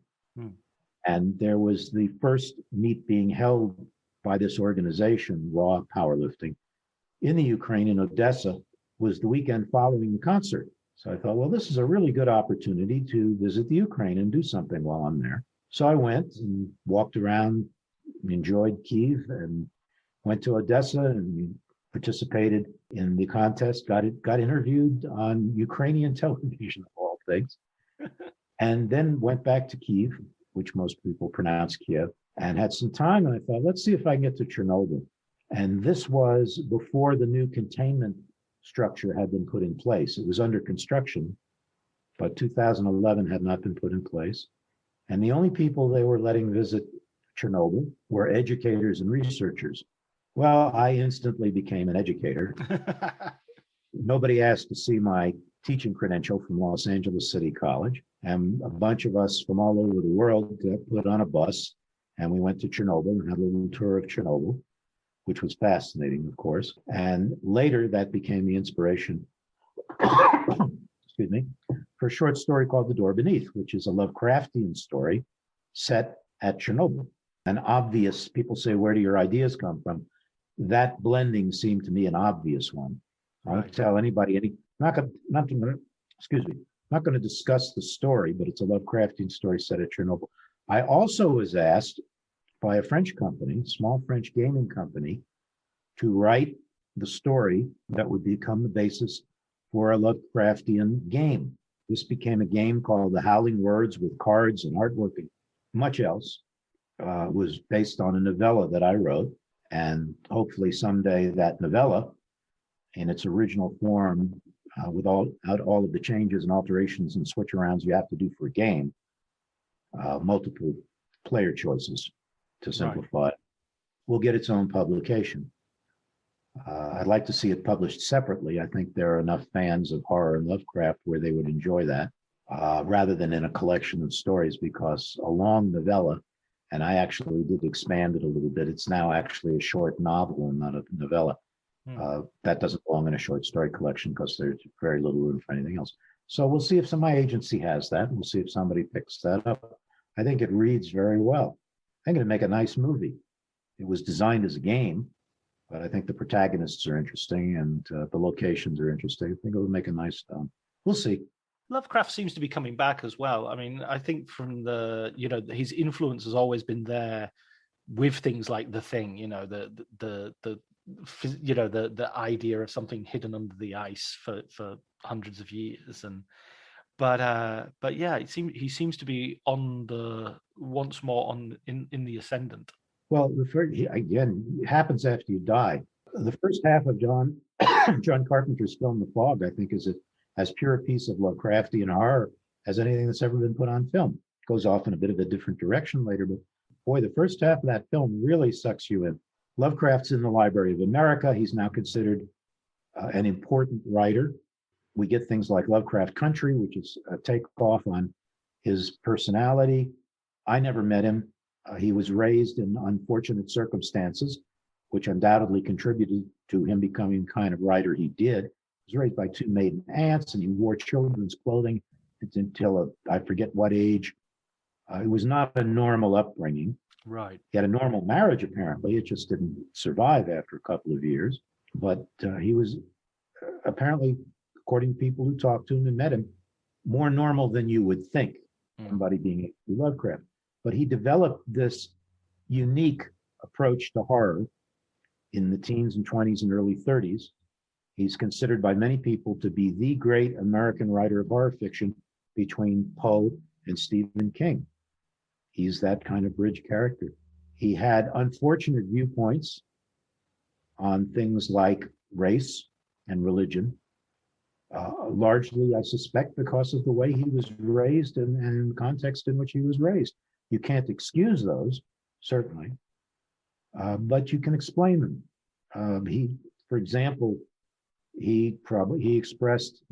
And there was the first meet being held by this organization, Raw Powerlifting, in the Ukraine, in Odessa, was the weekend following the concert. So I thought, well, this is a really good opportunity to visit the Ukraine and do something while I'm there. So I went and walked around, enjoyed Kyiv, and went to Odessa and participated in the contest, got interviewed on Ukrainian television, of all things, and then went back to Kyiv, which most people pronounce Kiev, and had some time. And I thought, let's see if I can get to Chernobyl. And this was before the new containment structure had been put in place. It was under construction, but 2011 had not been put in place. And the only people they were letting visit Chernobyl were educators and researchers. Well, I instantly became an educator. Nobody asked to see my teaching credential from Los Angeles City College. And a bunch of us from all over the world got put on a bus, and we went to Chernobyl and had a little tour of Chernobyl, which was fascinating, of course. And later that became the inspiration, excuse me, for a short story called The Door Beneath, which is a Lovecraftian story set at Chernobyl. An obvious, people say, where do your ideas come from? That blending seemed to me an obvious one. I won't tell anybody not going to discuss the story, but it's a Lovecraftian story set at Chernobyl. I also was asked by a French company, small French gaming company, to write the story that would become the basis for a Lovecraftian game. This became a game called The Howling Words, with cards and artwork and much else. It was based on a novella that I wrote, and hopefully someday that novella, in its original form, without all of the changes and alterations and switch-arounds you have to do for a game, multiple player choices, to simplify it, will get its own publication. I'd like to see it published separately. I think there are enough fans of horror and Lovecraft where they would enjoy that, rather than in a collection of stories, because a long novella And I actually did expand it a little bit. It's now actually a short novel and not a novella. That doesn't belong in a short story collection because there's very little room for anything else. So we'll see if my agency has that. We'll see if somebody picks that up. I think it reads very well. I think it'd make a nice movie. It was designed as a game, but I think the protagonists are interesting and the locations are interesting. I think it would make a nice film. We'll see. Lovecraft seems to be coming back as well. I mean, I think from his influence has always been there with things like The Thing, the idea of something hidden under the ice for hundreds of years. But yeah, he seems to be once more in the ascendant. Well, again, it happens after you die. The first half of John Carpenter's film, The Fog, I think is as pure a piece of Lovecraftian horror as anything that's ever been put on film. It goes off in a bit of a different direction later, but boy, the first half of that film really sucks you in. Lovecraft's in the Library of America. He's now considered an important writer. We get things like Lovecraft Country, which is a takeoff on his personality. I never met him. He was raised in unfortunate circumstances, which undoubtedly contributed to him becoming the kind of writer he did. He was raised by two maiden aunts, and he wore children's clothing until I forget what age. It was not a normal upbringing. Right. He had a normal marriage, apparently. It just didn't survive after a couple of years. But he was apparently, according to people who talked to him and met him, more normal than you would think, somebody being able to do Lovecraft. But he developed this unique approach to horror in the teens and 20s and early 30s. He's considered by many people to be the great American writer of horror fiction between Poe and Stephen King. He's that kind of bridge character. He had unfortunate viewpoints on things like race and religion, largely, I suspect, because of the way he was raised and the context in which he was raised. You can't excuse those, certainly, but you can explain them. For example, he expressed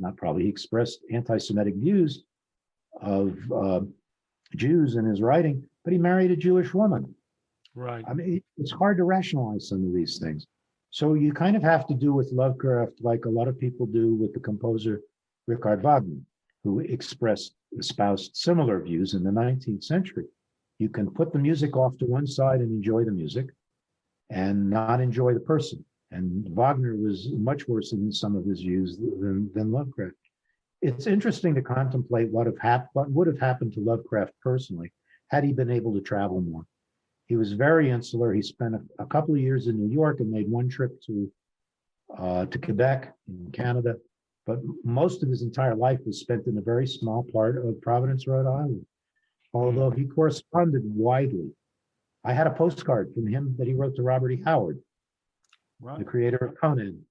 anti-Semitic views of Jews in his writing, but he married a Jewish woman. Right. I mean, it's hard to rationalize some of these things. So you kind of have to do with Lovecraft like a lot of people do with the composer Richard Wagner, who espoused similar views in the 19th century. You can put the music off to one side and enjoy the music and not enjoy the person. And Wagner was much worse in some of his views than Lovecraft. It's interesting to contemplate what would have happened to Lovecraft personally had he been able to travel more. He was very insular. He spent a couple of years in New York and made one trip to Quebec in Canada, but most of his entire life was spent in a very small part of Providence, Rhode Island, although he corresponded widely. I had a postcard from him that he wrote to Robert E. Howard, the creator of Conan,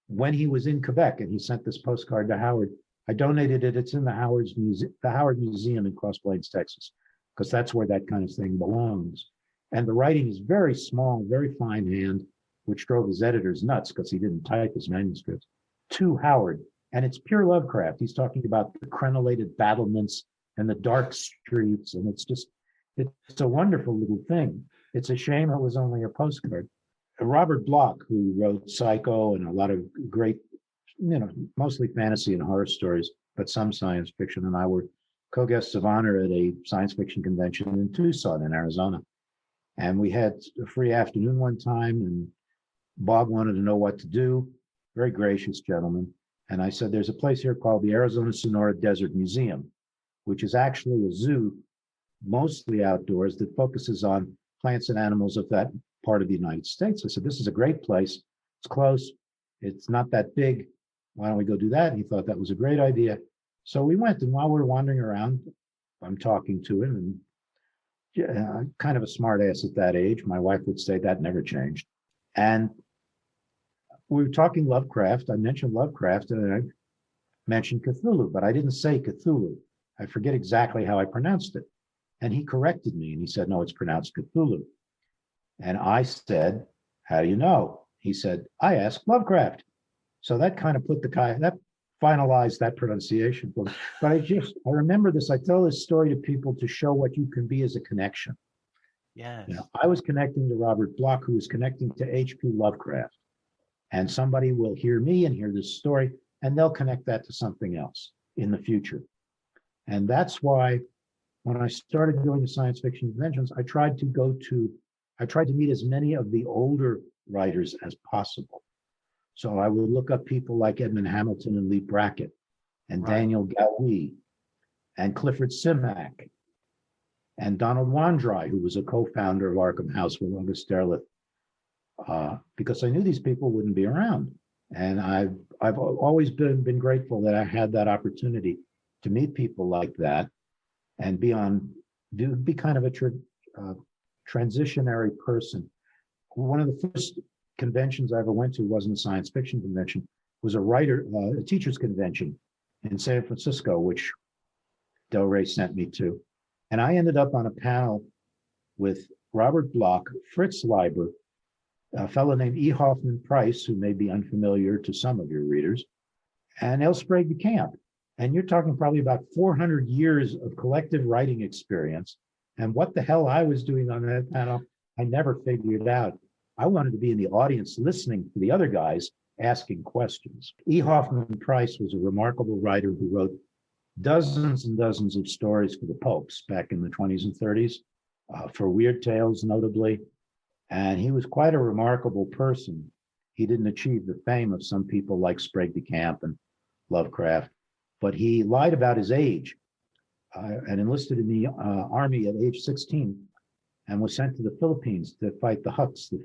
when he was in Quebec, and he sent this postcard to Howard. I donated it. It's in the Howard Museum in Cross Plains, Texas, because that's where that kind of thing belongs. And the writing is very small, very fine hand, which drove his editors nuts because he didn't type his manuscripts, to Howard. And it's pure Lovecraft. He's talking about the crenellated battlements and the dark streets. And it's a wonderful little thing. It's a shame it was only a postcard. Robert Bloch, who wrote Psycho and a lot of great, mostly fantasy and horror stories, but some science fiction, and I were co-guests of honor at a science fiction convention in Tucson in Arizona. And we had a free afternoon one time, and Bob wanted to know what to do. Very gracious gentleman. And I said, there's a place here called the Arizona Sonora Desert Museum, which is actually a zoo, mostly outdoors, that focuses on plants and animals of that part of the United States. I said, this is a great place. It's close. It's not that big. Why don't we go do that? And he thought that was a great idea. So we went, and while we're wandering around, I'm talking to him, and kind of a smart ass at that age. My wife would say that never changed. And we were talking Lovecraft. I mentioned Lovecraft, and I mentioned Cthulhu, but I didn't say Cthulhu. I forget exactly how I pronounced it. And he corrected me, and he said, no, it's pronounced Cthulhu. And I said, how do you know? He said, I asked Lovecraft. So that kind of that finalized that pronunciation for me. But I remember this. I tell this story to people to show what you can be as a connection. Yes. You know, I was connecting to Robert Bloch, who was connecting to H.P. Lovecraft. And somebody will hear me and hear this story, and they'll connect that to something else in the future. And that's why when I started going to science fiction conventions, I tried to meet as many of the older writers as possible. So I would look up people like Edmund Hamilton and Lee Brackett and Daniel Gowie and Clifford Simak and Donald Wandry, who was a co-founder of Arkham House with August Derleth, because I knew these people wouldn't be around. And I've always been grateful that I had that opportunity to meet people like that and be kind of a transitionary person. One of the first conventions I ever went to wasn't a science fiction convention, was a teachers convention in San Francisco, which Del Rey sent me to. And I ended up on a panel with Robert Bloch, Fritz Leiber, a fellow named E. Hoffman Price, who may be unfamiliar to some of your readers, and L. Sprague de Camp. And you're talking probably about 400 years of collective writing experience. And what the hell I was doing on that panel, I never figured out. I wanted to be in the audience listening to the other guys asking questions. E. Hoffman Price was a remarkable writer who wrote dozens and dozens of stories for the pulps back in the 20s and 30s, for Weird Tales notably. And he was quite a remarkable person. He didn't achieve the fame of some people like Sprague de Camp and Lovecraft, but he lied about his age and enlisted in the army at age 16 and was sent to the Philippines to fight the Huts, the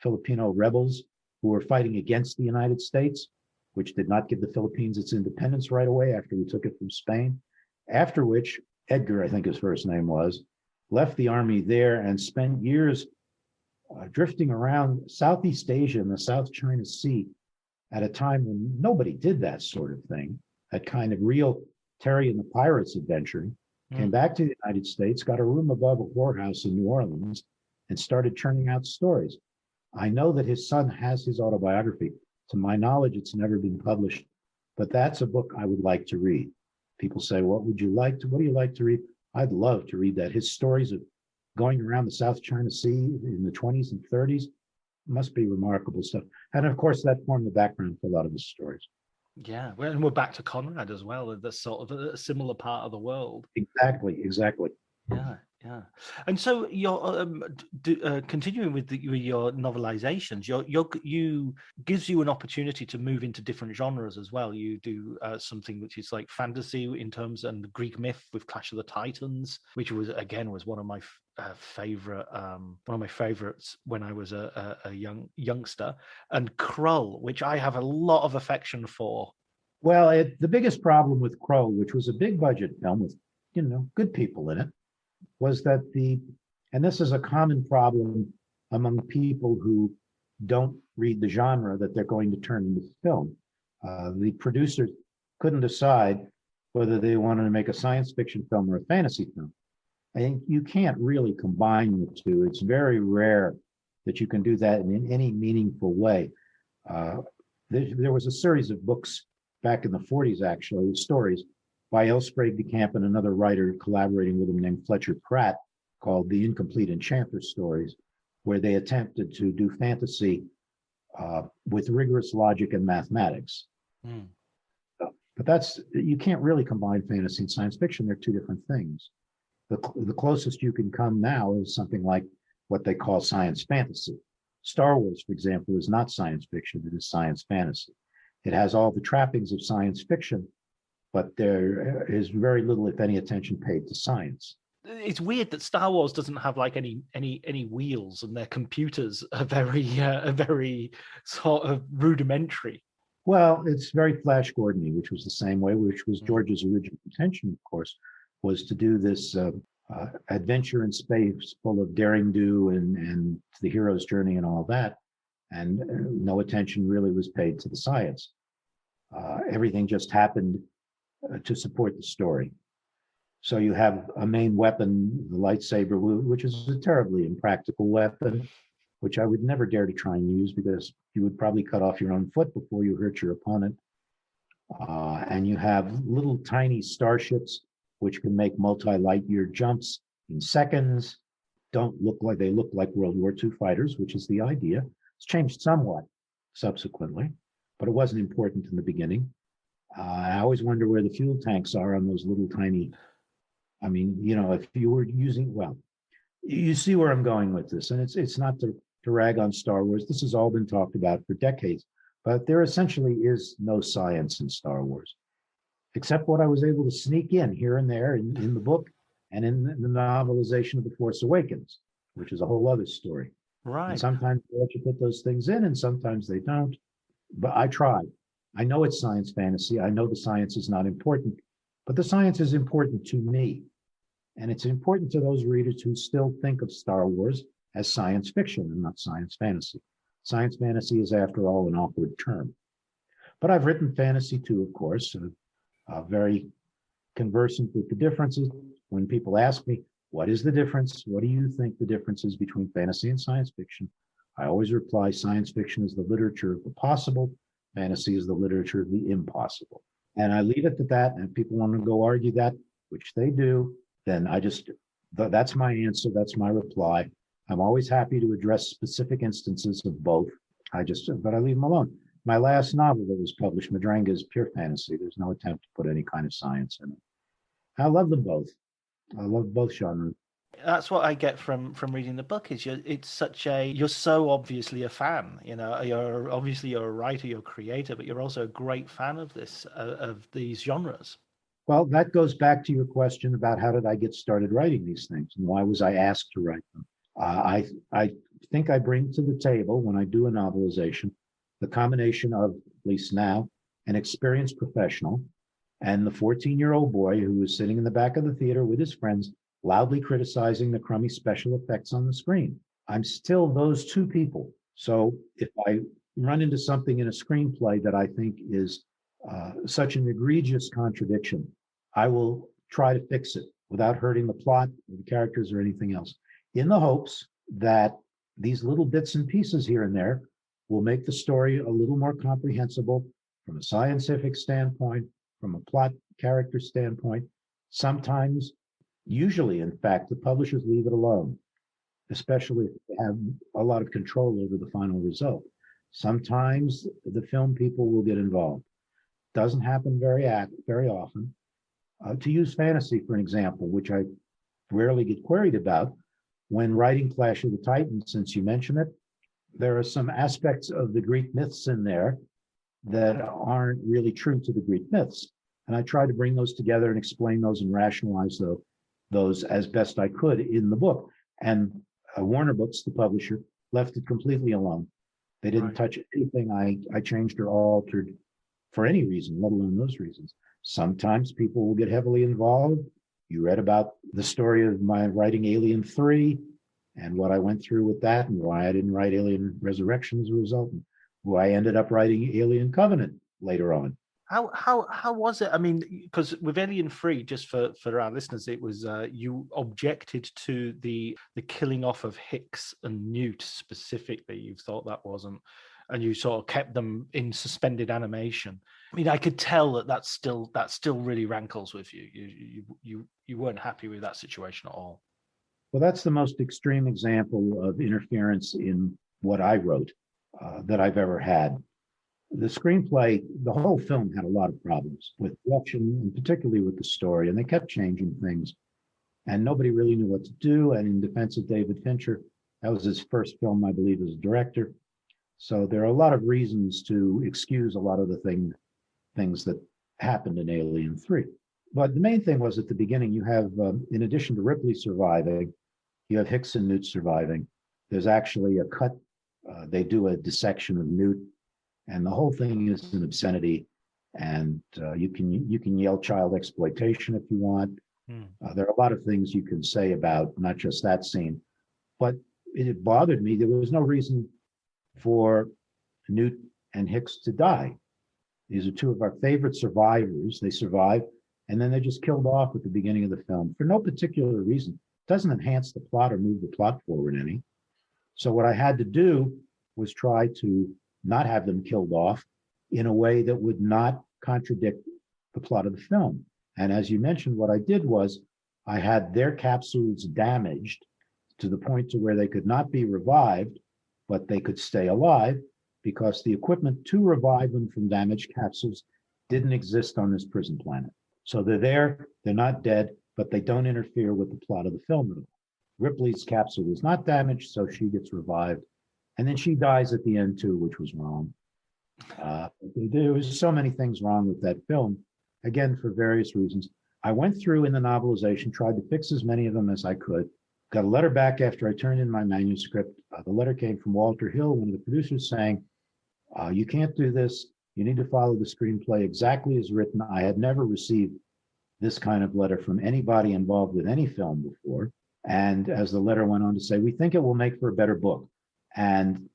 Filipino rebels who were fighting against the United States, which did not give the Philippines its independence right away after we took it from Spain. After which, Edgar, I think his first name was, left the army there and spent years drifting around Southeast Asia and the South China Sea at a time when nobody did that sort of thing, that kind of real Terry and the Pirates adventure. Came back to the United States, got a room above a whorehouse in New Orleans, and started churning out stories. I know that his son has his autobiography. To my knowledge, it's never been published, but that's a book I would like to read. People say, what do you like to read? I'd love to read that. His stories of going around the South China Sea in the 20s and 30s must be remarkable stuff. And of course, that formed the background for a lot of his stories. Yeah, and we're back to Conrad as well, that's sort of a similar part of the world. Exactly. Yeah. And so you're continuing with your novelizations. You gives you an opportunity to move into different genres as well. You do something which is like fantasy in terms and the Greek myth with Clash of the Titans, which was one of my favorites when I was a youngster, and Krull, which I have a lot of affection for. Well, the biggest problem with Krull, which was a big budget film with good people in it, was that and this is a common problem among people who don't read the genre that they're going to turn into film. The producers couldn't decide whether they wanted to make a science fiction film or a fantasy film. I think you can't really combine the two. It's very rare that you can do that in any meaningful way. There was a series of books back in the 40s, actually, stories by L. Sprague de Camp and another writer collaborating with him named Fletcher Pratt, called The Incomplete Enchanter Stories, where they attempted to do fantasy with rigorous logic and mathematics. But you can't really combine fantasy and science fiction. They're two different things. The closest you can come now is something like what they call science fantasy. Star Wars, for example, is not science fiction, it is science fantasy. It has all the trappings of science fiction, but there is very little, if any, attention paid to science. It's weird that Star Wars doesn't have like any wheels, and their computers are very sort of rudimentary. Well, it's very Flash Gordon-y, which was the same way, which was George's original intention, of course, was to do this adventure in space full of daring do and the hero's journey and all that. And no attention really was paid to the science. Everything just happened to support the story. So you have a main weapon, the lightsaber, which is a terribly impractical weapon, which I would never dare to try and use because you would probably cut off your own foot before you hurt your opponent. And you have little tiny starships, which can make multi-light year jumps in seconds. don't look like, they look like World War II fighters, which is the idea. It's changed somewhat subsequently, but it wasn't important in the beginning. I always wonder where the fuel tanks are on those little tiny, I mean, if you were using, well, you see where I'm going with this, and it's not to rag on Star Wars. This has all been talked about for decades, but there essentially is no science in Star Wars, except what I was able to sneak in here and there in the book and in the novelization of The Force Awakens, which is a whole other story. Right. And sometimes they let you put those things in, and sometimes they don't. But I tried. I know it's science fantasy. I know the science is not important, but the science is important to me. And it's important to those readers who still think of Star Wars as science fiction and not science fantasy. Science fantasy is, after all, an awkward term. But I've written fantasy too, of course, very conversant with the differences. When people ask me, what is the difference? What do you think the difference is between fantasy and science fiction? I always reply, science fiction is the literature of the possible. Fantasy is the literature of the impossible. And I leave it at that. And if people want to go argue that, which they do, then that's my answer. That's my reply. I'm always happy to address specific instances of both. But I leave them alone. My last novel that was published, Madranga, is pure fantasy. There's no attempt to put any kind of science in it. I love them both. I love both genres. That's what I get from reading the book. Is you're so obviously a fan. You're a writer, you're a creator, but you're also a great fan of these genres. Well, that goes back to your question about how did I get started writing these things and why was I asked to write them? I think I bring to the table, when I do a novelization, the combination of, at least now, an experienced professional and the 14-year-old boy who was sitting in the back of the theater with his friends, loudly criticizing the crummy special effects on the screen. I'm still those two people. So if I run into something in a screenplay that I think is such an egregious contradiction, I will try to fix it without hurting the plot or the characters or anything else, in the hopes that these little bits and pieces here and there will make the story a little more comprehensible from a scientific standpoint, from a plot character standpoint. Sometimes, usually, in fact, the publishers leave it alone, especially if they have a lot of control over the final result. Sometimes the film people will get involved. Doesn't happen very often. To use fantasy, for an example, which I rarely get queried about, when writing Clash of the Titans, since you mentioned it, there are some aspects of the Greek myths in there that aren't really true to the Greek myths. And I try to bring those together and explain those and rationalize those as best I could in the book. And Warner Books, the publisher, left it completely alone. They didn't touch anything I changed or altered for any reason, let alone those reasons. Sometimes people will get heavily involved. You read about the story of my writing Alien 3 and what I went through with that and why I didn't write Alien Resurrection as a result, and why I ended up writing Alien Covenant later on. How was it? I mean, because with Alien 3, just for our listeners, it was you objected to the killing off of Hicks and Newt specifically. You thought that wasn't, and you sort of kept them in suspended animation. I mean, I could tell that still really rankles with you. You weren't happy with that situation at all. Well, that's the most extreme example of interference in what I wrote that I've ever had. The screenplay, the whole film had a lot of problems with production, and particularly with the story, and they kept changing things. And nobody really knew what to do. And in defense of David Fincher, that was his first film, I believe, as a director. So there are a lot of reasons to excuse a lot of the things that happened in Alien 3. But the main thing was at the beginning, you have, in addition to Ripley surviving, you have Hicks and Newt surviving. There's actually a cut. They do a dissection of Newt, and the whole thing is an obscenity. And you can yell child exploitation if you want. There are a lot of things you can say about not just that scene, but it bothered me. There was no reason for Newt and Hicks to die. These are two of our favorite survivors. They survive, and then they're just killed off at the beginning of the film for no particular reason. It doesn't enhance the plot or move the plot forward any. So what I had to do was try to not have them killed off in a way that would not contradict the plot of the film. And as you mentioned, what I did was I had their capsules damaged to the point to where they could not be revived, but they could stay alive because the equipment to revive them from damaged capsules didn't exist on this prison planet. So they're there, they're not dead, but they don't interfere with the plot of the film at all. Ripley's capsule was not damaged, so she gets revived. And then she dies at the end too, which was wrong. There was so many things wrong with that film, again, for various reasons. I went through in the novelization, tried to fix as many of them as I could. Got a letter back after I turned in my manuscript. The letter came from Walter Hill, one of the producers, saying, you can't do this. You need to follow the screenplay exactly as written. I had never received this kind of letter from anybody involved with any film before. And as the letter went on to say, we think it will make for a better book. And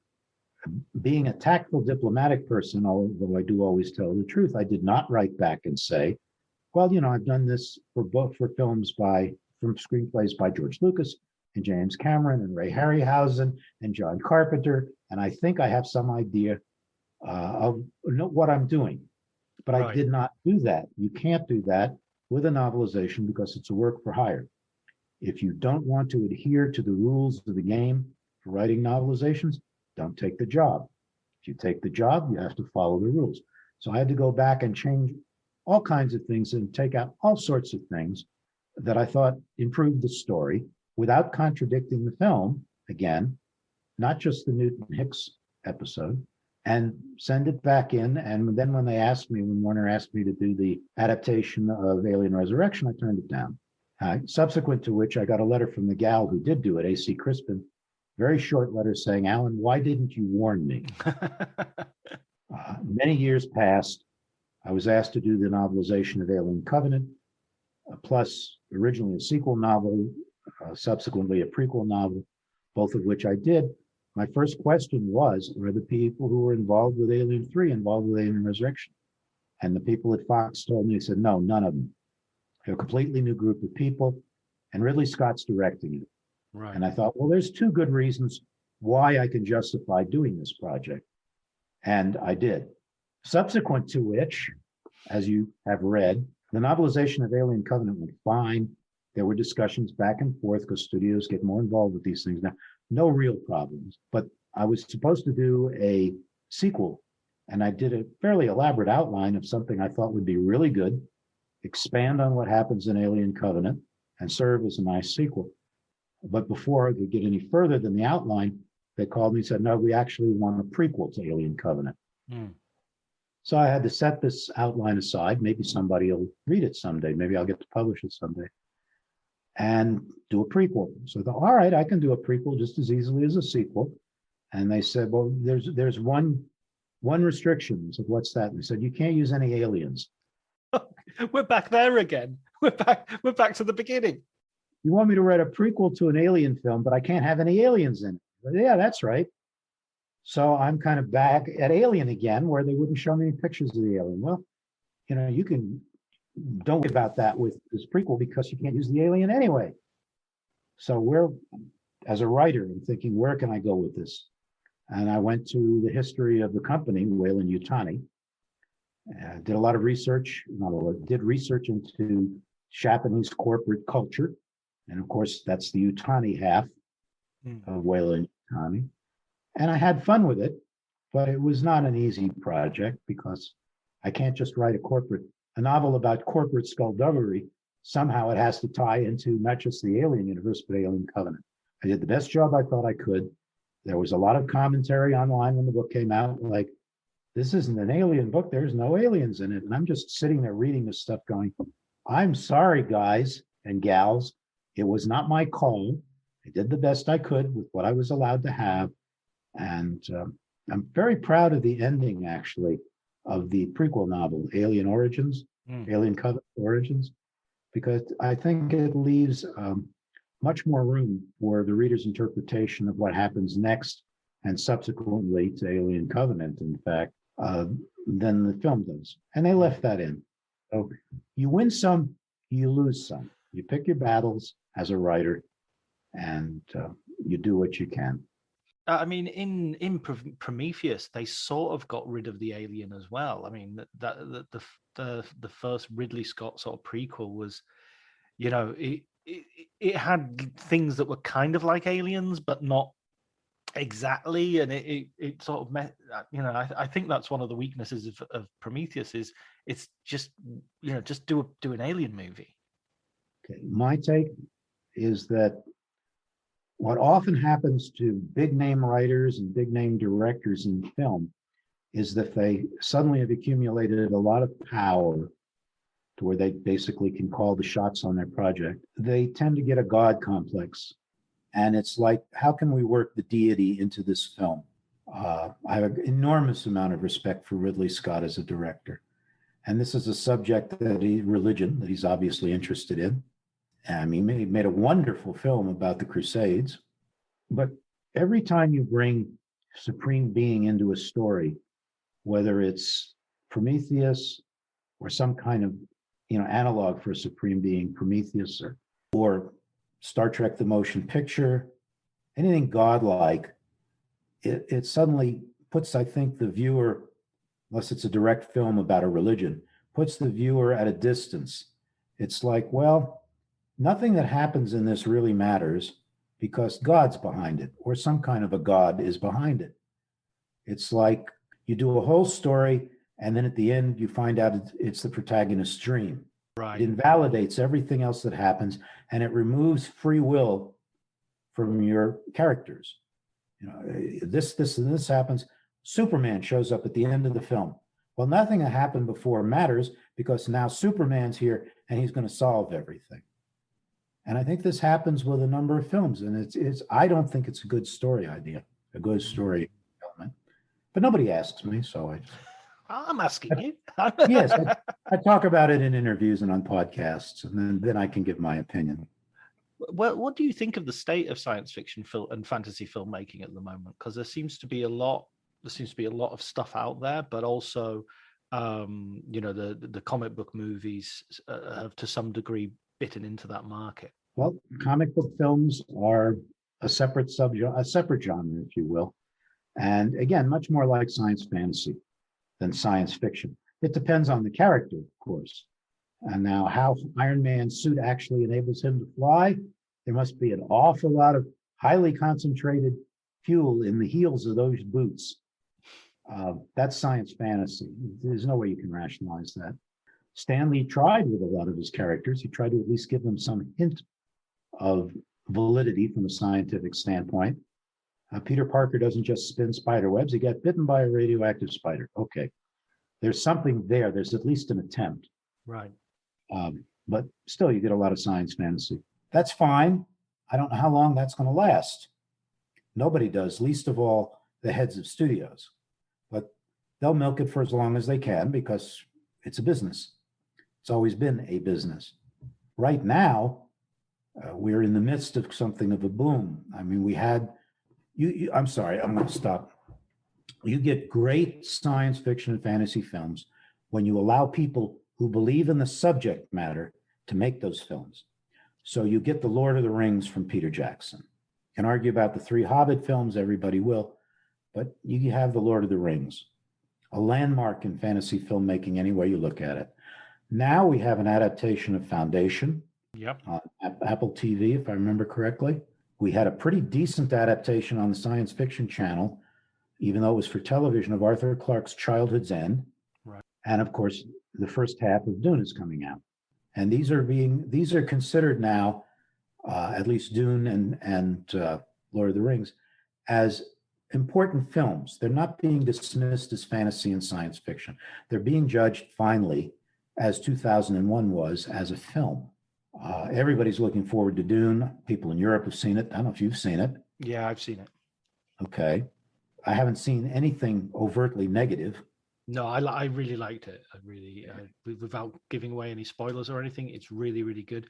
being a tactful diplomatic person, although I do always tell the truth, I did not write back and say, well, I've done this for films from screenplays by George Lucas and James Cameron and Ray Harryhausen and John Carpenter. And I think I have some idea of what I'm doing. But I did not do that. You can't do that with a novelization because it's a work for hire. If you don't want to adhere to the rules of the game for writing novelizations, don't take the job. If you take the job, you have to follow the rules. So I had to go back and change all kinds of things and take out all sorts of things that I thought improved the story without contradicting the film, again, not just the Newton Hicks episode, and send it back in. And then when Warner asked me to do the adaptation of Alien Resurrection, I turned it down. Subsequent to which, I got a letter from the gal who did do it, A.C. Crispin, very short letter saying, Alan, why didn't you warn me? Many years passed. I was asked to do the novelization of Alien Covenant, plus originally a sequel novel, subsequently a prequel novel, both of which I did. My first question was, are the people who were involved with Alien 3 involved with Alien Resurrection? And the people at Fox told me, said, no, none of them. They're a completely new group of people, and Ridley Scott's directing it. Right. And I thought, well, there's two good reasons why I can justify doing this project. And I did. Subsequent to which, as you have read, the novelization of Alien Covenant went fine. There were discussions back and forth because studios get more involved with these things now. No real problems. But I was supposed to do a sequel, and I did a fairly elaborate outline of something I thought would be really good, expand on what happens in Alien Covenant, and serve as a nice sequel. But before I could get any further than the outline, they called me and said, no, we actually want a prequel to Alien Covenant. So I had to set this outline aside. Maybe somebody will read it someday. Maybe I'll get to publish it someday and do a prequel. So I thought, all right, I can do a prequel just as easily as a sequel. And they said, well, there's one restriction. So what's that? And they said, you can't use any aliens. We're back there again. We're back to the beginning. You want me to write a prequel to an alien film, but I can't have any aliens in it. But yeah, that's right. So I'm kind of back at Alien again, where they wouldn't show me pictures of the alien. Well, you can don't worry about that with this prequel because you can't use the alien anyway. So as a writer, I'm thinking, where can I go with this? And I went to the history of the company, Weyland-Yutani. Did a lot of research, did research into Japanese corporate culture. And of course, that's the Yutani half of Weyland-Yutani. And I had fun with it, but it was not an easy project because I can't just write a novel about corporate skullduggery. Somehow it has to tie into not just the Alien universe, but Alien Covenant. I did the best job I thought I could. There was a lot of commentary online when the book came out, like, this isn't an alien book. There's no aliens in it. And I'm just sitting there reading this stuff going, I'm sorry, guys and gals. It was not my call. I did the best I could with what I was allowed to have. And I'm very proud of the ending, actually, of the prequel novel, Alien Origins, Alien Covenant Origins, because I think it leaves much more room for the reader's interpretation of what happens next and subsequently to Alien Covenant, in fact, than the film does. And they left that in. So you win some, you lose some. You pick your battles as a writer, and you do what you can. I mean, in Prometheus, they sort of got rid of the alien as well. I mean, the first Ridley Scott sort of prequel was, it had things that were kind of like Aliens, but not exactly, and it sort of I think that's one of the weaknesses of Prometheus is it's just just do an alien movie. Okay. My take is that what often happens to big name writers and big name directors in film is that they suddenly have accumulated a lot of power to where they basically can call the shots on their project. They tend to get a God complex. And it's like, how can we work the deity into this film? I have an enormous amount of respect for Ridley Scott as a director. And this is a subject religion that he's obviously interested in. I mean, he made a wonderful film about the Crusades. But every time you bring supreme being into a story, whether it's Prometheus or some kind of analog for a supreme being, Prometheus, or Star Trek the motion picture, anything godlike, it suddenly puts, I think, the viewer, unless it's a direct film about a religion, puts the viewer at a distance. It's like, well, nothing that happens in this really matters because God's behind it, or some kind of a God is behind it. It's like you do a whole story, and then at the end, you find out it's the protagonist's dream. Right. It invalidates everything else that happens, and it removes free will from your characters. This happens. Superman shows up at the end of the film. Well, nothing that happened before matters because now Superman's here and he's going to solve everything. And I think this happens with a number of films, and it's. I don't think it's a good story idea, a good story element. But nobody asks me, so I'm asking you. Yes, I talk about it in interviews and on podcasts, and then I can give my opinion. Well, what do you think of the state of science fiction film and fantasy filmmaking at the moment? Because there seems to be a lot of stuff out there, but also, the comic book movies have to some degree bitten into that market. Well, comic book films are a separate genre, if you will, and again, much more like science fantasy than science fiction. It depends on the character, of course. And now how Iron Man's suit actually enables him to fly, there must be an awful lot of highly concentrated fuel in the heels of those boots. That's science fantasy. There's no way you can rationalize that. Stan Lee tried with a lot of his characters. He tried to at least give them some hint of validity from a scientific standpoint. Peter Parker doesn't just spin spider webs. He got bitten by a radioactive spider. Okay. There's something there. There's at least an attempt. Right. But still, you get a lot of science fantasy. That's fine. I don't know how long that's going to last. Nobody does, least of all the heads of studios. But they'll milk it for as long as they can because it's a business. It's always been a business. Right now, we're in the midst of something of a boom. I mean, we had, I'm sorry, I'm going to stop. You get great science fiction and fantasy films when you allow people who believe in the subject matter to make those films. So you get the Lord of the Rings from Peter Jackson. You can argue about the 3 Hobbit films, everybody will, but you have the Lord of the Rings, a landmark in fantasy filmmaking any way you look at it. Now we have an adaptation of Foundation. Yep. On Apple TV, if I remember correctly. We had a pretty decent adaptation on the Science Fiction Channel, even though it was for television, of Arthur Clarke's Childhood's End. Right. And of course, the first half of Dune is coming out. And these are considered now, at least Dune and Lord of the Rings, as important films. They're not being dismissed as fantasy and science fiction. They're being judged finally, as 2001 was, as a film. Everybody's looking forward to Dune. People in Europe have seen it. I don't know if you've seen it. Yeah, I've seen it. Okay. I haven't seen anything overtly negative. No, I really liked it. I really, without giving away any spoilers or anything, it's really, really good.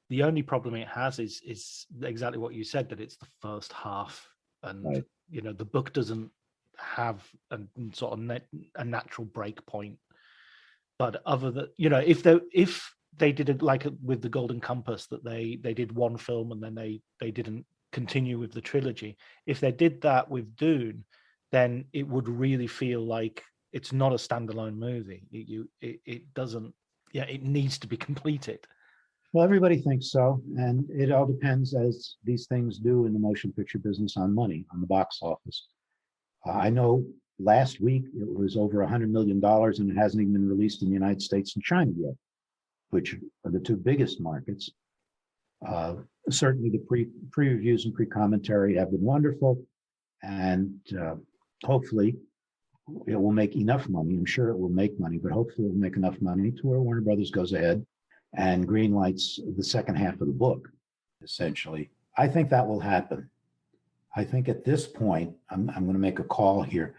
The only problem it has is exactly what you said, that it's the first half, and Right. The book doesn't have a sort of a natural break point. But other than if they did it like with the Golden Compass, that they did one film and then they didn't continue with the trilogy. If they did that with Dune, then it would really feel like it's not a standalone movie. It doesn't. Yeah, it needs to be completed. Well, everybody thinks so. And it all depends, as these things do in the motion picture business, on money, on the box office. I know last week it was over $100 million and it hasn't even been released in the United States and China yet, which are the two biggest markets. Certainly the pre-reviews and pre-commentary have been wonderful. And hopefully it will make enough money. I'm sure it will make money, but hopefully it will make enough money to where Warner Brothers goes ahead and greenlights the second half of the book, essentially. I think that will happen. I think at this point, I'm going to make a call here,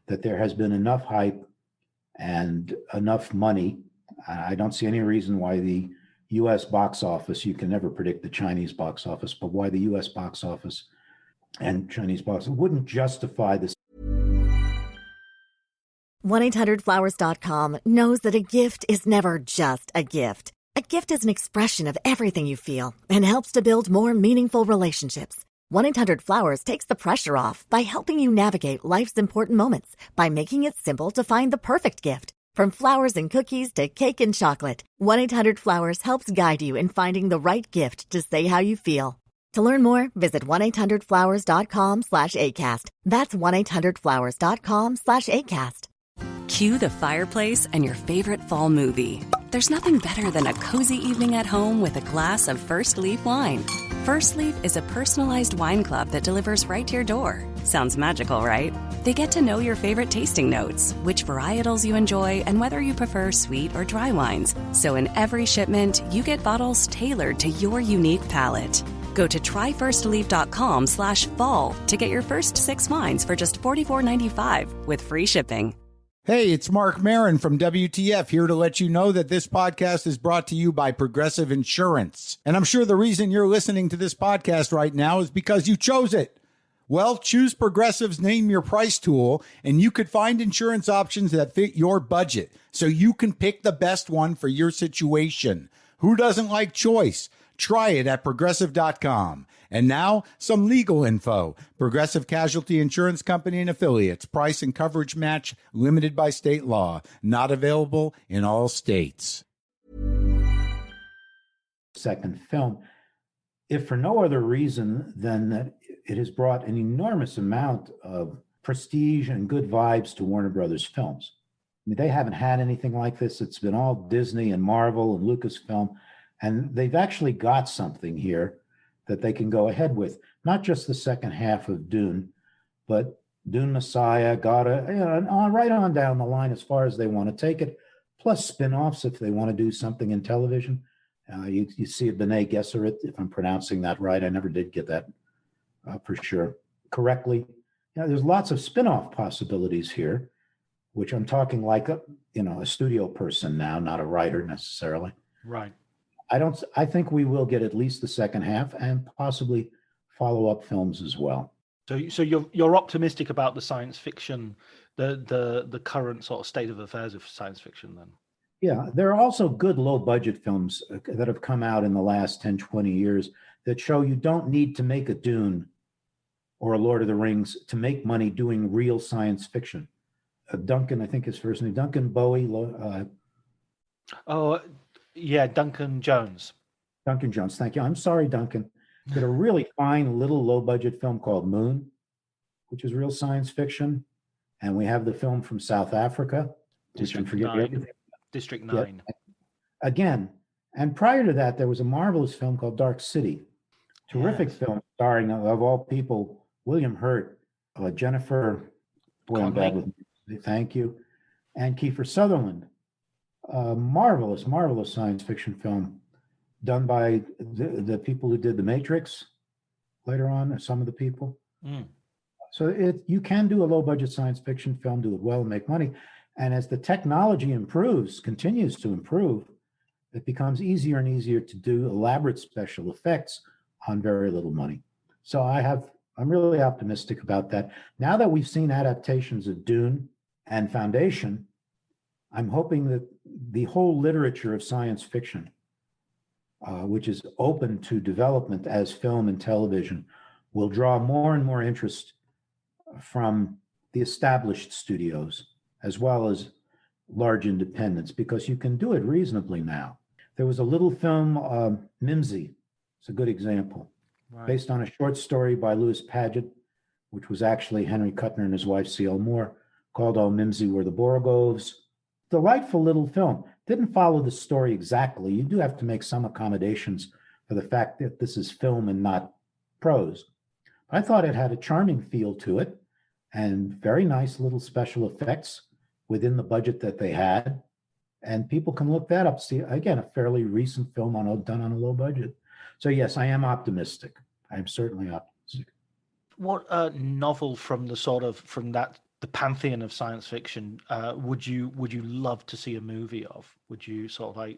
that there has been enough hype and enough money. I don't see any reason why the US box office, you can never predict the Chinese box office, but why the US box office and Chinese box office wouldn't justify this. 1-800-Flowers.com knows that a gift is never just a gift. A gift is an expression of everything you feel and helps to build more meaningful relationships. 1-800-Flowers takes the pressure off by helping you navigate life's important moments by making it simple to find the perfect gift. From flowers and cookies to cake and chocolate, 1-800-Flowers helps guide you in finding the right gift to say how you feel. To learn more, visit 1-800-Flowers.com/ACAST. That's 1-800-Flowers.com/ACAST. Cue the fireplace and your favorite fall movie. There's nothing better than a cozy evening at home with a glass of First Leaf wine. First Leaf is a personalized wine club that delivers right to your door. Sounds magical, right? They get to know your favorite tasting notes, which varietals you enjoy, and whether you prefer sweet or dry wines. So in every shipment, you get bottles tailored to your unique palate. Go to tryfirstleaf.com/fall to get your first 6 wines for just $44.95 with free shipping. Hey, it's Mark Marin from WTF here to let you know that this podcast is brought to you by Progressive Insurance. And I'm sure the reason you're listening to this podcast right now is because you chose it. Well, choose Progressive's Name Your Price tool, and you could find insurance options that fit your budget, so you can pick the best one for your situation. Who doesn't like choice? Try it at Progressive.com. And now, some legal info. Progressive Casualty Insurance Company and Affiliates. Price and coverage match limited by state law. Not available in all states. Second film, if for no other reason than that it has brought an enormous amount of prestige and good vibes to Warner Brothers films. I mean, they haven't had anything like this. It's been all Disney and Marvel and Lucasfilm, and they've actually got something here that they can go ahead with. Not just the second half of Dune, but Dune Messiah, right on down the line as far as they want to take it, plus spin-offs if they want to do something in television. You see B'nai Gesserit, if I'm pronouncing that right. I never did get that for sure correctly. There's lots of spin-off possibilities here, which I'm talking like a studio person now, not a writer necessarily. Right. I think we will get at least the second half and possibly follow-up films as well. So you're optimistic about the science fiction, the current sort of state of affairs of science fiction then? Yeah, there are also good low-budget films that have come out in the last 10, 20 years that show you don't need to make a Dune or a Lord of the Rings to make money doing real science fiction. Duncan, I think his first name, Duncan Bowie. Duncan Jones. Duncan Jones, thank you. I'm sorry, Duncan. Did a really fine little low-budget film called Moon, which is real science fiction. And we have the film from South Africa. District 9. District 9. Yeah. Again, and prior to that, there was a marvelous film called Dark City. Terrific film starring, of all people, William Hurt, Jennifer, thank you, and Kiefer Sutherland. Marvelous science fiction film done by the people who did The Matrix later on, some of the people. So you can do a low-budget science fiction film, do it well, and make money. And as the technology continues to improve, it becomes easier and easier to do elaborate special effects on very little money. So I'm really optimistic about that. Now that we've seen adaptations of Dune and Foundation, I'm hoping that the whole literature of science fiction, which is open to development as film and television, will draw more and more interest from the established studios as well as large independents, because you can do it reasonably now. There was a little film, Mimsy. It's a good example. Right. Based on a short story by Lewis Paget, which was actually Henry Kuttner and his wife, C.L. Moore, called Oh, Mimsy Were the Borogoves. Delightful little film. Didn't follow the story exactly. You do have to make some accommodations for the fact that this is film and not prose. I thought it had a charming feel to it and very nice little special effects within the budget that they had. And people can look that up. See, again, a fairly recent film done on a low budget. So yes, I am optimistic. I am certainly optimistic. What novel from the pantheon of science fiction would you love to see a movie of? Would you sort of like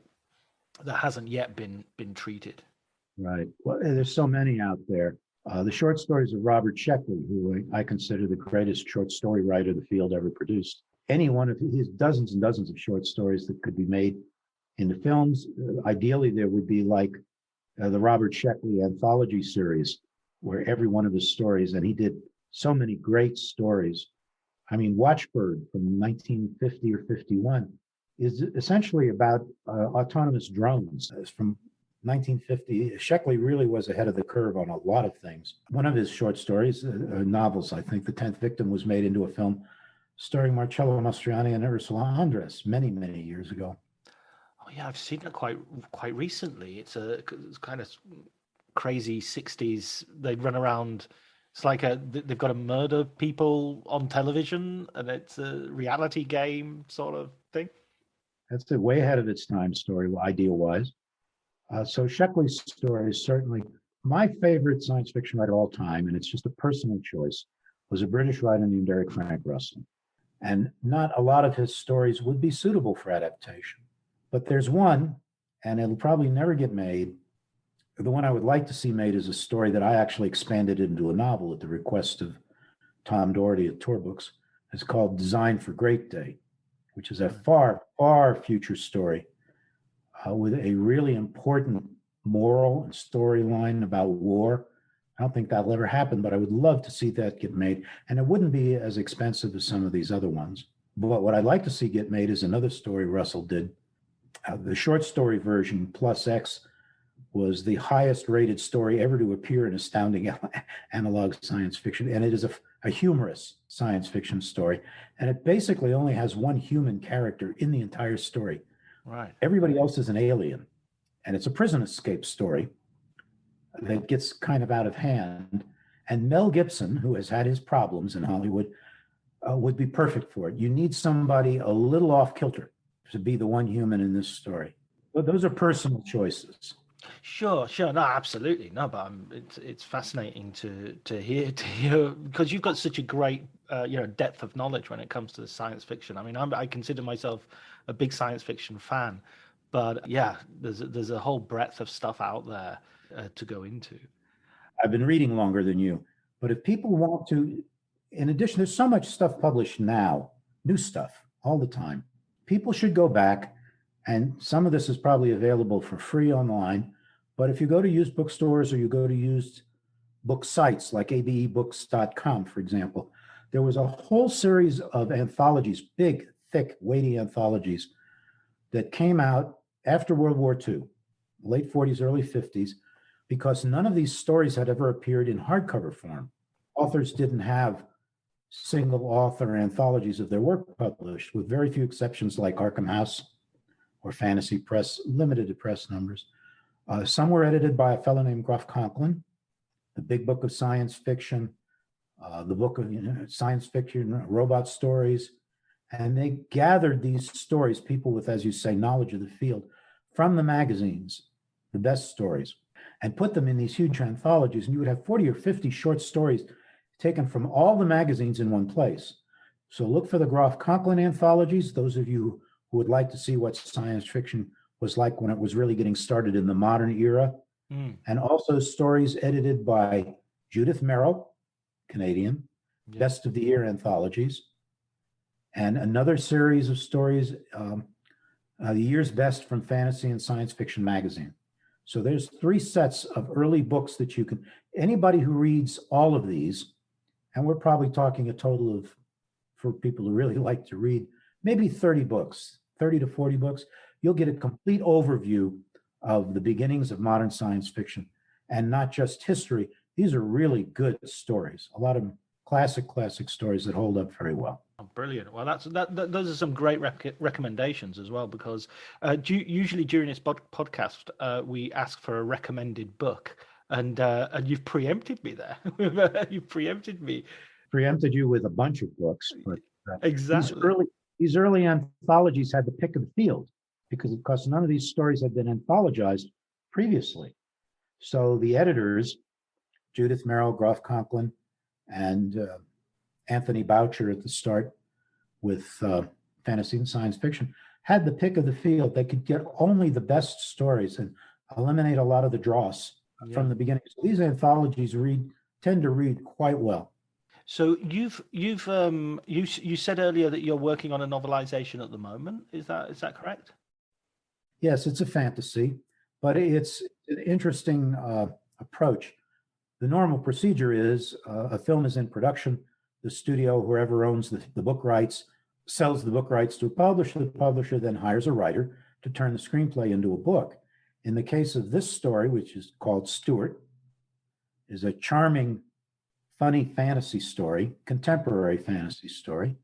that hasn't yet been treated? Right. Well, there's so many out there. The short stories of Robert Sheckley, who I consider the greatest short story writer the field ever produced. Any one of his dozens and dozens of short stories that could be made into films. Ideally, there would be like the Robert Sheckley anthology series, where every one of his stories, and he did so many great stories. I mean, Watchbird from 1950 or 51 is essentially about autonomous drones. It's from 1950. Sheckley really was ahead of the curve on a lot of things. One of his short stories, novels, I think, The 10th Victim, was made into a film starring Marcello Mastroianni and Ursula Andress many, many years ago. Oh yeah, I've seen it quite recently. It's kind of crazy 60s. They run around. It's like they've got to murder people on television, and it's a reality game sort of thing. That's way ahead of its time story, ideal-wise. So Sheckley's story is certainly my favorite science fiction writer of all time, and it's just a personal choice, was a British writer named Eric Frank Russell. And not a lot of his stories would be suitable for adaptation. But there's one, and it'll probably never get made. The one I would like to see made is a story that I actually expanded into a novel at the request of Tom Doherty at Tor Books. It's called Design for Great Day, which is a far, far future story with a really important moral and storyline about war. I don't think that'll ever happen, but I would love to see that get made. And it wouldn't be as expensive as some of these other ones. But what I'd like to see get made is another story Russell did. The short story version, Plus X, was the highest rated story ever to appear in Astounding Analog Science Fiction. And it is a humorous science fiction story. And it basically only has one human character in the entire story. Right. Everybody else is an alien. And it's a prison escape story that gets kind of out of hand. And Mel Gibson, who has had his problems in Hollywood, would be perfect for it. You need somebody a little off kilter to be the one human in this story. But those are personal choices. Sure. No, absolutely. No, but it's fascinating to hear because you've got such a great depth of knowledge when it comes to science fiction. I mean, I consider myself a big science fiction fan, but yeah, there's a whole breadth of stuff out there to go into. I've been reading longer than you, but if people want to, in addition, there's so much stuff published now, new stuff all the time. People should go back, and some of this is probably available for free online. But if you go to used bookstores or you go to used book sites like abebooks.com, for example, there was a whole series of anthologies, big, thick, weighty anthologies that came out after World War II, late 40s, early 50s, because none of these stories had ever appeared in hardcover form. Authors didn't have single author anthologies of their work published, with very few exceptions like Arkham House or Fantasy Press, limited to press numbers. Some were edited by a fellow named Groff Conklin, the Big Book of Science Fiction, the book of science fiction, robot stories. And they gathered these stories, people with, as you say, knowledge of the field, from the magazines, the best stories, and put them in these huge anthologies. And you would have 40 or 50 short stories taken from all the magazines in one place. So look for the Groff Conklin anthologies, those of you who would like to see what science fiction was like when it was really getting started in the modern era. And also stories edited by Judith Merrill, Canadian, Best of the Year anthologies, and another series of stories, the year's best from Fantasy and Science Fiction magazine. So there's 3 sets of early books that you can, anybody who reads all of these, and we're probably talking a total of, for people who really like to read, maybe 30 books, 30 to 40 books, you'll get a complete overview of the beginnings of modern science fiction, and not just history. These are really good stories. A lot of them classic stories that hold up very well. Oh, brilliant. Well, those are some great recommendations as well, because usually during this podcast, we ask for a recommended book, and you've preempted me there. You've preempted me. Preempted you with a bunch of books, but exactly. These early anthologies had the pick of the field because none of these stories had been anthologized previously. So the editors, Judith Merrill, Groff Conklin, and Anthony Boucher at the start with fantasy and science fiction, had the pick of the field. They could get only the best stories and eliminate a lot of the dross from the beginning. So these anthologies tend to read quite well. So you said earlier that you're working on a novelization at the moment. Is that correct? Yes, it's a fantasy, but it's an interesting approach. The normal procedure is a film is in production. The studio, whoever owns the book rights, sells the book rights to a publisher. The publisher then hires a writer to turn the screenplay into a book. In the case of this story, which is called Stuart, is a charming, funny fantasy story, contemporary fantasy story,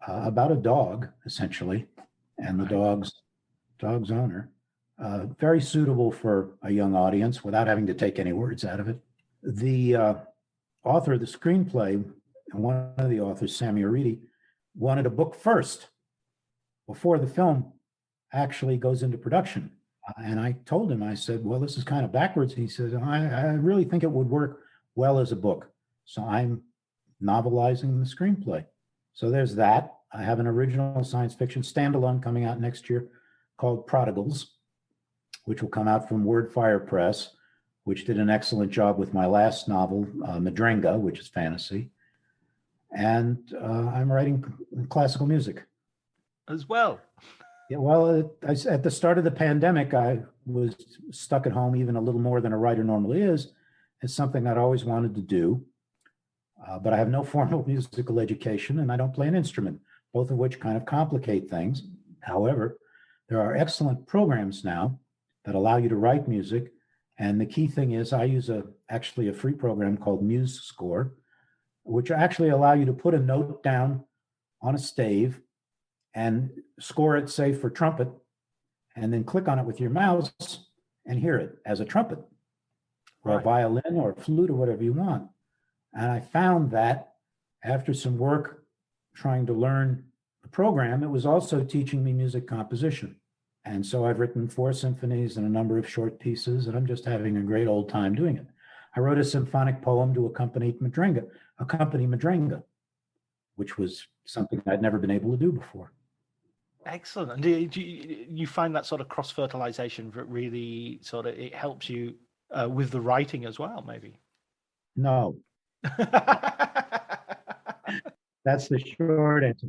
about a dog, essentially, and the dog's owner. Very suitable for a young audience without having to take any words out of it. The author of the screenplay, and one of the authors, Sammy Aridi, wanted a book first before the film actually goes into production. And I told him, I said, well, this is kind of backwards. He said, I really think it would work well as a book. So I'm novelizing the screenplay. So there's that. I have an original science fiction standalone coming out next year called Prodigals, which will come out from Wordfire Press, which did an excellent job with my last novel, Madringa, which is fantasy. And I'm writing classical music. As well. Yeah, well, at the start of the pandemic, I was stuck at home even a little more than a writer normally is. It's something I'd always wanted to do. But I have no formal musical education and I don't play an instrument, both of which kind of complicate things. However, there are excellent programs now that allow you to write music. And the key thing is I use actually a free program called MuseScore, which actually allow you to put a note down on a stave and score it, say, for trumpet, and then click on it with your mouse and hear it as a trumpet or a violin or a flute or whatever you want. And I found that after some work trying to learn the program, it was also teaching me music composition. And so I've written 4 symphonies and a number of short pieces, and I'm just having a great old time doing it. I wrote a symphonic poem to accompany Madringa, which was something I'd never been able to do before. Excellent. And do you find that sort of cross-fertilization really sort of, it helps you with the writing as well, maybe? No. That's the short answer.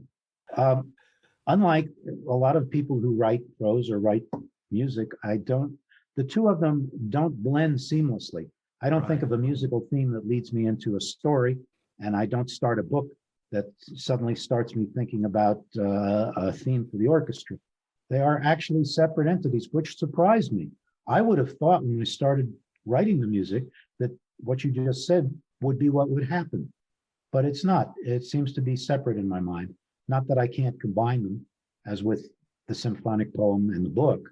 Unlike a lot of people who write prose or write music, the two of them don't blend seamlessly. I don't think of a musical theme that leads me into a story, and I don't start a book that suddenly starts me thinking about a theme for the orchestra. They are actually separate entities, which surprised me. I would have thought when I started writing the music that what you just said would be what would happen, but it's not. It seems to be separate in my mind. Not that I can't combine them, as with the symphonic poem and the book,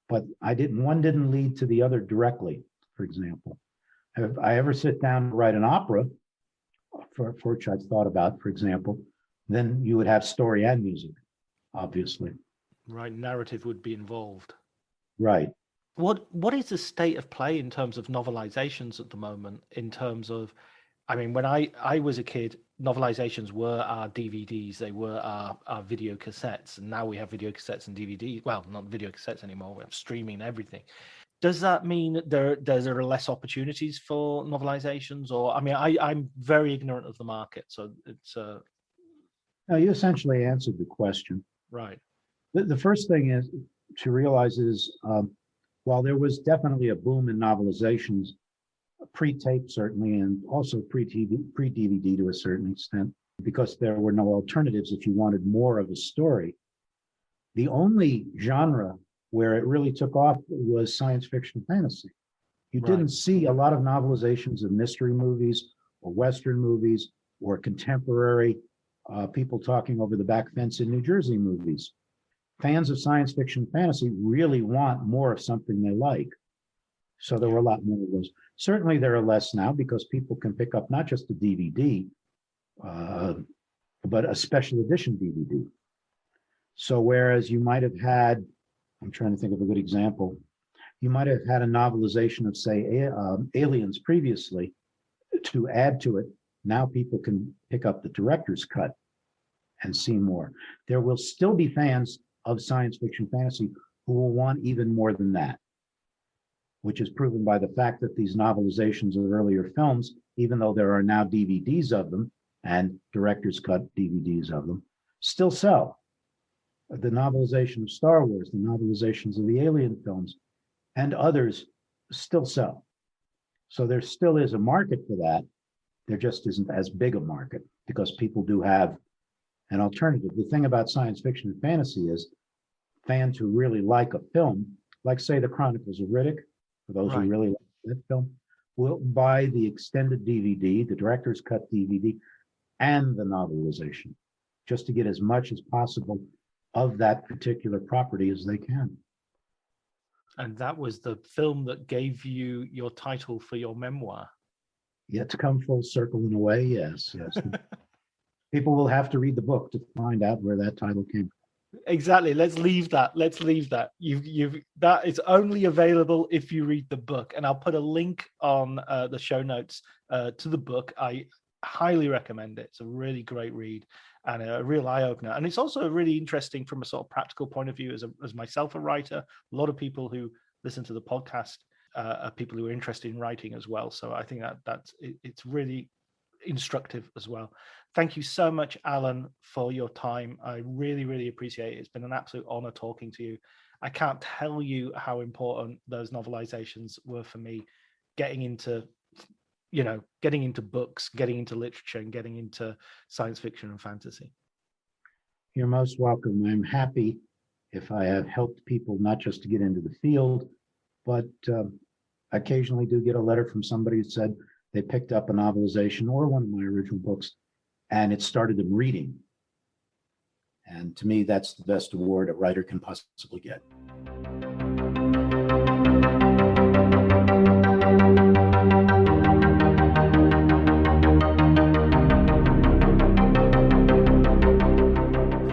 but one didn't lead to the other directly, for example. If I ever sit down and write an opera, for which I've thought about, for example, then you would have story and music, obviously. Right, narrative would be involved. Right. What is the state of play in terms of novelizations at the moment? In terms of, I mean, when I was a kid, novelizations were our DVDs, they were our video cassettes, and now we have video cassettes and DVDs. Well, not video cassettes anymore, we have streaming and everything. Does that mean there are less opportunities for novelizations? Or, I mean, I'm very ignorant of the market, so it's... No, you essentially answered the question. Right. The first thing is to realize is, while there was definitely a boom in novelizations, pre-tape certainly, and also pre-DVD to a certain extent, because there were no alternatives if you wanted more of a story. The only genre where it really took off was science fiction fantasy. You Right. didn't see a lot of novelizations of mystery movies or Western movies or contemporary people talking over the back fence in New Jersey movies. Fans of science fiction fantasy really want more of something they like. So there were a lot more of those. Certainly there are less now because people can pick up not just a DVD, but a special edition DVD. So whereas you might have had, I'm trying to think of a good example, you might have had a novelization of, say, Aliens previously. To add to it, now people can pick up the director's cut and see more. There will still be fans of science fiction fantasy who will want even more than that, which is proven by the fact that these novelizations of earlier films, even though there are now DVDs of them and director's cut DVDs of them, still sell. The novelization of Star Wars, the novelizations of the Alien films, and others still sell. So there still is a market for that. There just isn't as big a market because people do have an alternative. The thing about science fiction and fantasy is fans who really like a film, like say the Chronicles of Riddick, for those who really like that film, will buy the extended DVD, the director's cut DVD, and the novelization, just to get as much as possible of that particular property as they can. And that was the film that gave you your title for your memoir. Yeah, to come full circle in a way, yes. People will have to read the book to find out where that title came from. Exactly. Let's leave that. That is only available if you read the book. And I'll put a link on the show notes to the book. I highly recommend it. It's a really great read and a real eye-opener. And it's also really interesting from a sort of practical point of view as myself, a writer. A lot of people who listen to the podcast are people who are interested in writing as well. So I think it's really instructive as well. Thank you so much, Alan, for your time. I really, really appreciate it. It's been an absolute honor talking to you. I can't tell you how important those novelizations were for me, getting into books, getting into literature, and getting into science fiction and fantasy. You're most welcome. I'm happy if I have helped people not just to get into the field, but occasionally do get a letter from somebody who said they picked up a novelization or one of my original books and it started them reading. And to me, that's the best award a writer can possibly get.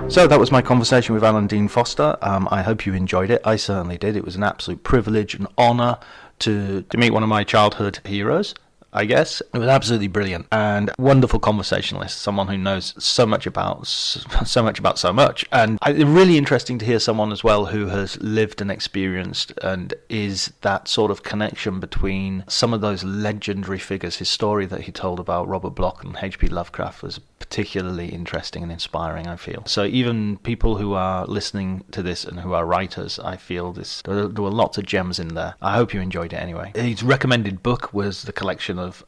So that was my conversation with Alan Dean Foster. I hope you enjoyed it. I certainly did. It was an absolute privilege and honour to meet one of my childhood heroes, I guess. It was absolutely brilliant and wonderful conversationalist, someone who knows so much about so much. And really interesting to hear someone as well who has lived and experienced and is that sort of connection between some of those legendary figures. His story that he told about Robert Bloch and H.P. Lovecraft was particularly interesting and inspiring, I feel. So even people who are listening to this and who are writers, I feel there were lots of gems in there. I hope you enjoyed it anyway. His recommended book was the collection of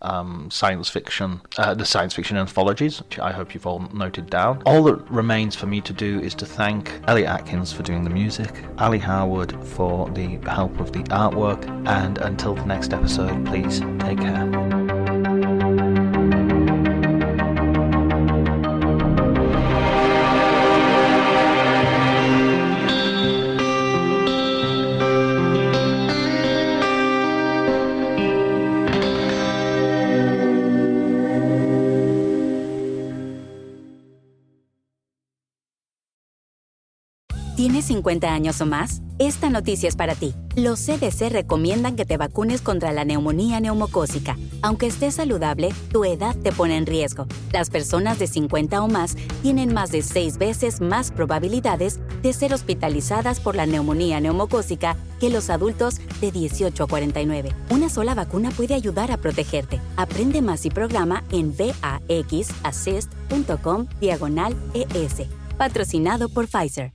science fiction anthologies, which I hope you've all noted down. All that remains for me to do is to thank Elliot Atkins for doing the music, Ali Howard for the help of the artwork, and until the next episode, please take care. ¿Tienes 50 años o más? Esta noticia es para ti. Los CDC recomiendan que te vacunes contra la neumonía neumocócica. Aunque estés saludable, tu edad te pone en riesgo. Las personas de 50 o más tienen más de 6 veces más probabilidades de ser hospitalizadas por la neumonía neumocócica que los adultos de 18 a 49. Una sola vacuna puede ayudar a protegerte. Aprende más y programa en vaxassist.com/ES. Patrocinado por Pfizer.